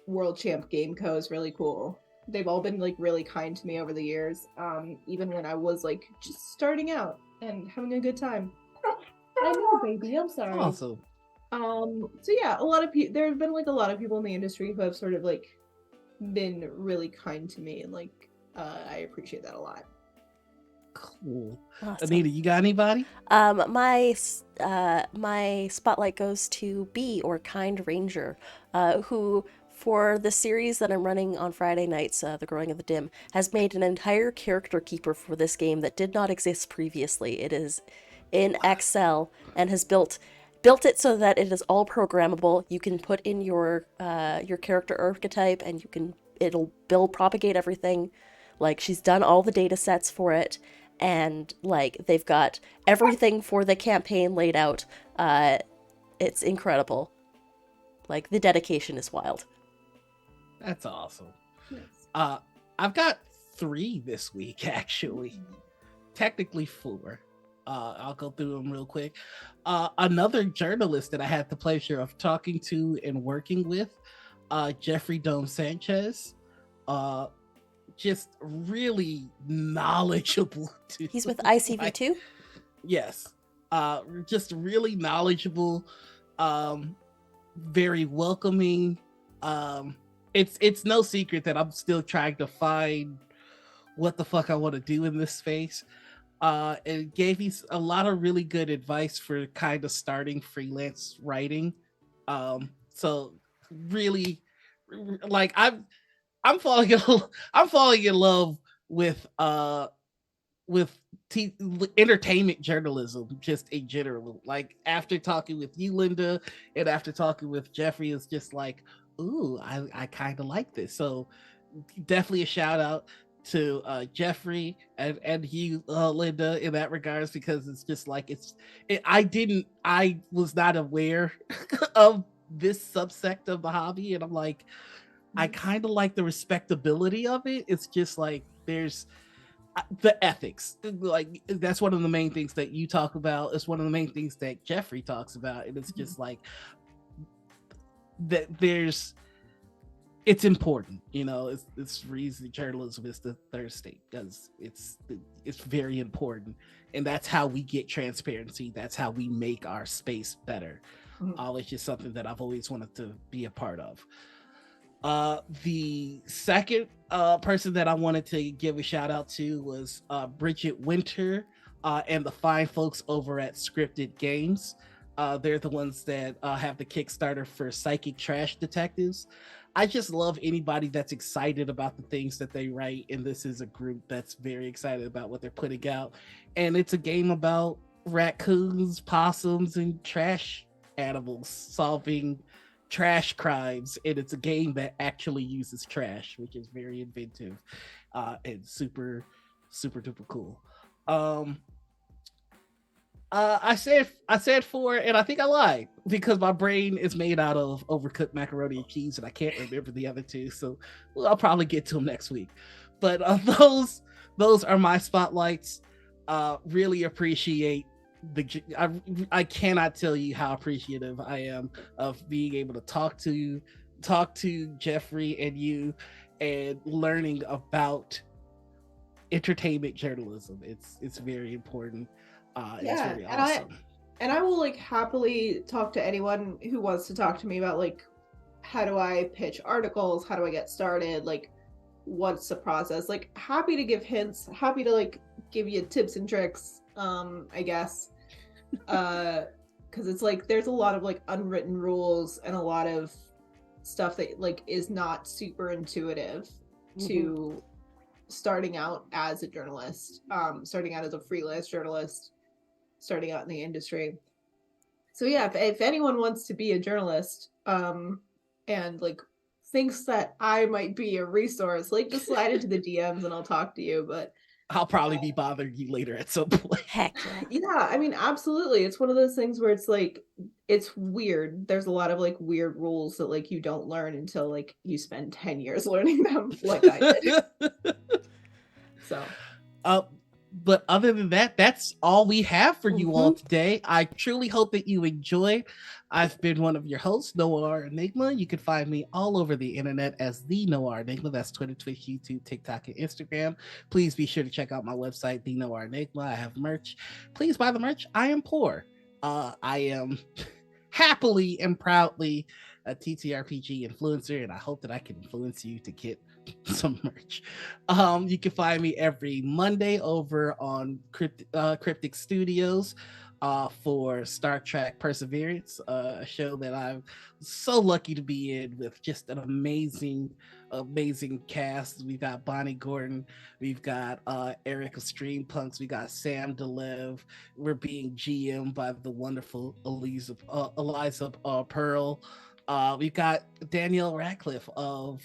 World Champ Game Co. is really cool. They've all been like really kind to me over the years, even when I was like just starting out and having a good time. I know, baby. I'm sorry. Awesome. So yeah, a lot of people. There have been like a lot of people in the industry who have sort of like been really kind to me, and like I appreciate that a lot. Cool. Awesome. Anita, you got anybody? My spotlight goes to B, or Kind Ranger, who, for the series that I'm running on Friday nights, The Growing of the Dim, has made an entire character keeper for this game that did not exist previously. It is in Excel and has built it so that it is all programmable. You can put in your character archetype and it'll propagate everything. Like, she's done all the data sets for it, and like they've got everything for the campaign laid out. It's incredible. Like, the dedication is wild. That's awesome. Nice. I've got 3 this week, actually. Technically 4. I'll go through them real quick. Another journalist that I had the pleasure of talking to and working with, Jeffrey Dome Sanchez. Just really knowledgeable. He's with ICV2? Yes. Just really knowledgeable, very welcoming. It's no secret that I'm still trying to find what the fuck I want to do in this space. It gave me a lot of really good advice for kind of starting freelance writing. So really, like I'm falling in love with entertainment journalism just in general. Like, after talking with you, Linda, and after talking with Jeffrey, it's just like, ooh, I kind of like this. So definitely a shout out to Jeffrey and you, Linda, in that regards, because it's just like I was not aware of this subsect of the hobby, and I'm like, I kind of like the respectability of it. It's just like there's the ethics. Like, that's one of the main things that you talk about. It's one of the main things that Jeffrey talks about, and it's just like, that it's important, it's reason journalism is the third state, because it's very important, and that's how we get transparency, that's how we make our space better. It's just something that I've always wanted to be a part of. The second person that I wanted to give a shout out to was Bridget Winter and the fine folks over at Scripted Games. They're the ones that have the Kickstarter for Psychic Trash Detectives. I just love anybody that's excited about the things that they write, and this is a group that's very excited about what they're putting out. And it's a game about raccoons, possums, and trash animals solving trash crimes, and it's a game that actually uses trash, which is very inventive and super duper cool. I said four, and I think I lied because my brain is made out of overcooked macaroni and cheese, and I can't remember the other two. So I'll probably get to them next week. But those are my spotlights. Really appreciate I cannot tell you how appreciative I am of being able to talk to Jeffrey and you, and learning about entertainment journalism. It's very important. It's very awesome. I will like happily talk to anyone who wants to talk to me about like, how do I pitch articles? How do I get started? Like, what's the process? Like, happy to give hints, happy to like give you tips and tricks, I guess. Because it's like there's a lot of like unwritten rules and a lot of stuff that like is not super intuitive to starting out as a journalist, starting out as a freelance journalist, starting out in the industry. So yeah, if anyone wants to be a journalist, and like thinks that I might be a resource, like just slide into the DMs and I'll talk to you. But I'll probably be bothering you later at some point. Heck yeah, I mean, absolutely. It's one of those things where it's like, it's weird. There's a lot of like weird rules that like you don't learn until like you spend 10 years learning them, like I did. So but other than that, that's all we have for you all today. I truly hope that you enjoyed. I've been one of your hosts, TheNoirEnigma. You can find me all over the internet as TheNoirEnigma. That's Twitter, Twitch, YouTube, TikTok, and Instagram. Please be sure to check out my website, TheNoirEnigma. I have merch. Please buy the merch. I am poor. I am happily and proudly a TTRPG influencer, and I hope that I can influence you to get some merch. You can find me every Monday over on Cryptic Studios for Star Trek Perseverance, a show that I'm so lucky to be in with just an amazing cast. We've got Bonnie Gordon, we've got Eric of Streampunks, we got Sam DeLev. We're being GM by the wonderful Eliza Pearl. We've got Danielle Radcliffe of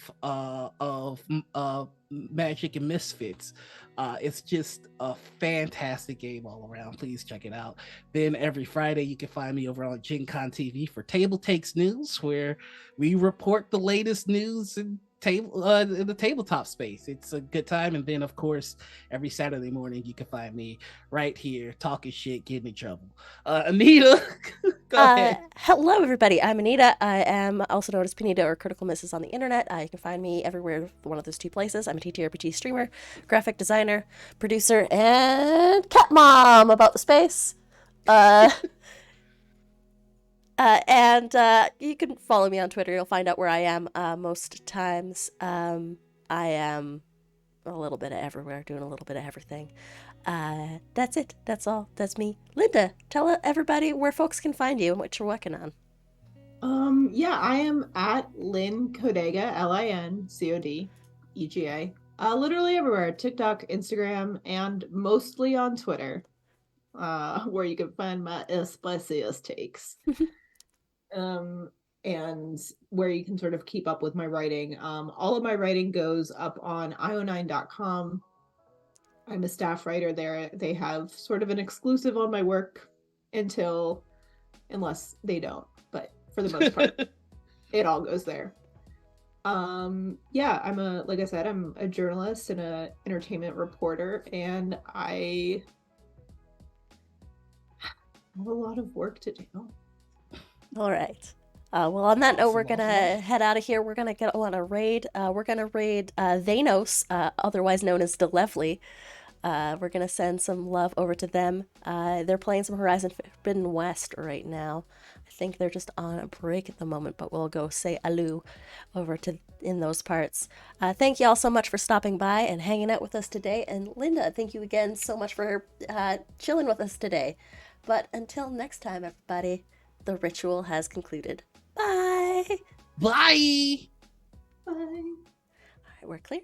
Magic and Misfits. It's just a fantastic game all around. Please check it out. Then every Friday you can find me over on Gen Con TV for Table Takes News, where we report the latest news and in the tabletop space. It's a good time. And then of course every Saturday morning you can find me right here talking shit, getting in trouble. Anita, go ahead. Hello everybody, I'm Anita. I am also known as Panita or Critical Misses on the internet. You can find me everywhere, one of those two places. I'm a TTRPG streamer, graphic designer, producer, and cat mom about the space. And you can follow me on Twitter. You'll find out where I am most times. I am a little bit of everywhere, doing a little bit of everything. That's it. That's all. That's me. Linda, tell everybody where folks can find you and what you're working on. Yeah, I am at Lynn Codega, LINCODEGA. Literally everywhere. TikTok, Instagram, and mostly on Twitter. Where you can find my spiciest takes. And where you can sort of keep up with my writing. All of my writing goes up on io9.com. I'm a staff writer there. They have sort of an exclusive on my work unless they don't, but for the most part, it all goes there. Yeah, like I said, I'm a journalist and a entertainment reporter, and I have a lot of work to do. All right. Well, on that note, we're Awesome, gonna awesome. head out of here. We're gonna go on a raid. We're gonna raid Thanos, otherwise known as Delevely. We're gonna send some love over to them. They're playing some Horizon Forbidden West right now. I think they're just on a break at the moment, but we'll go say aloo over to in those parts. Thank you all so much for stopping by and hanging out with us today. And Linda, thank you again so much for chilling with us today. But until next time, everybody, the ritual has concluded. Bye. Bye. Bye. All right, we're clear.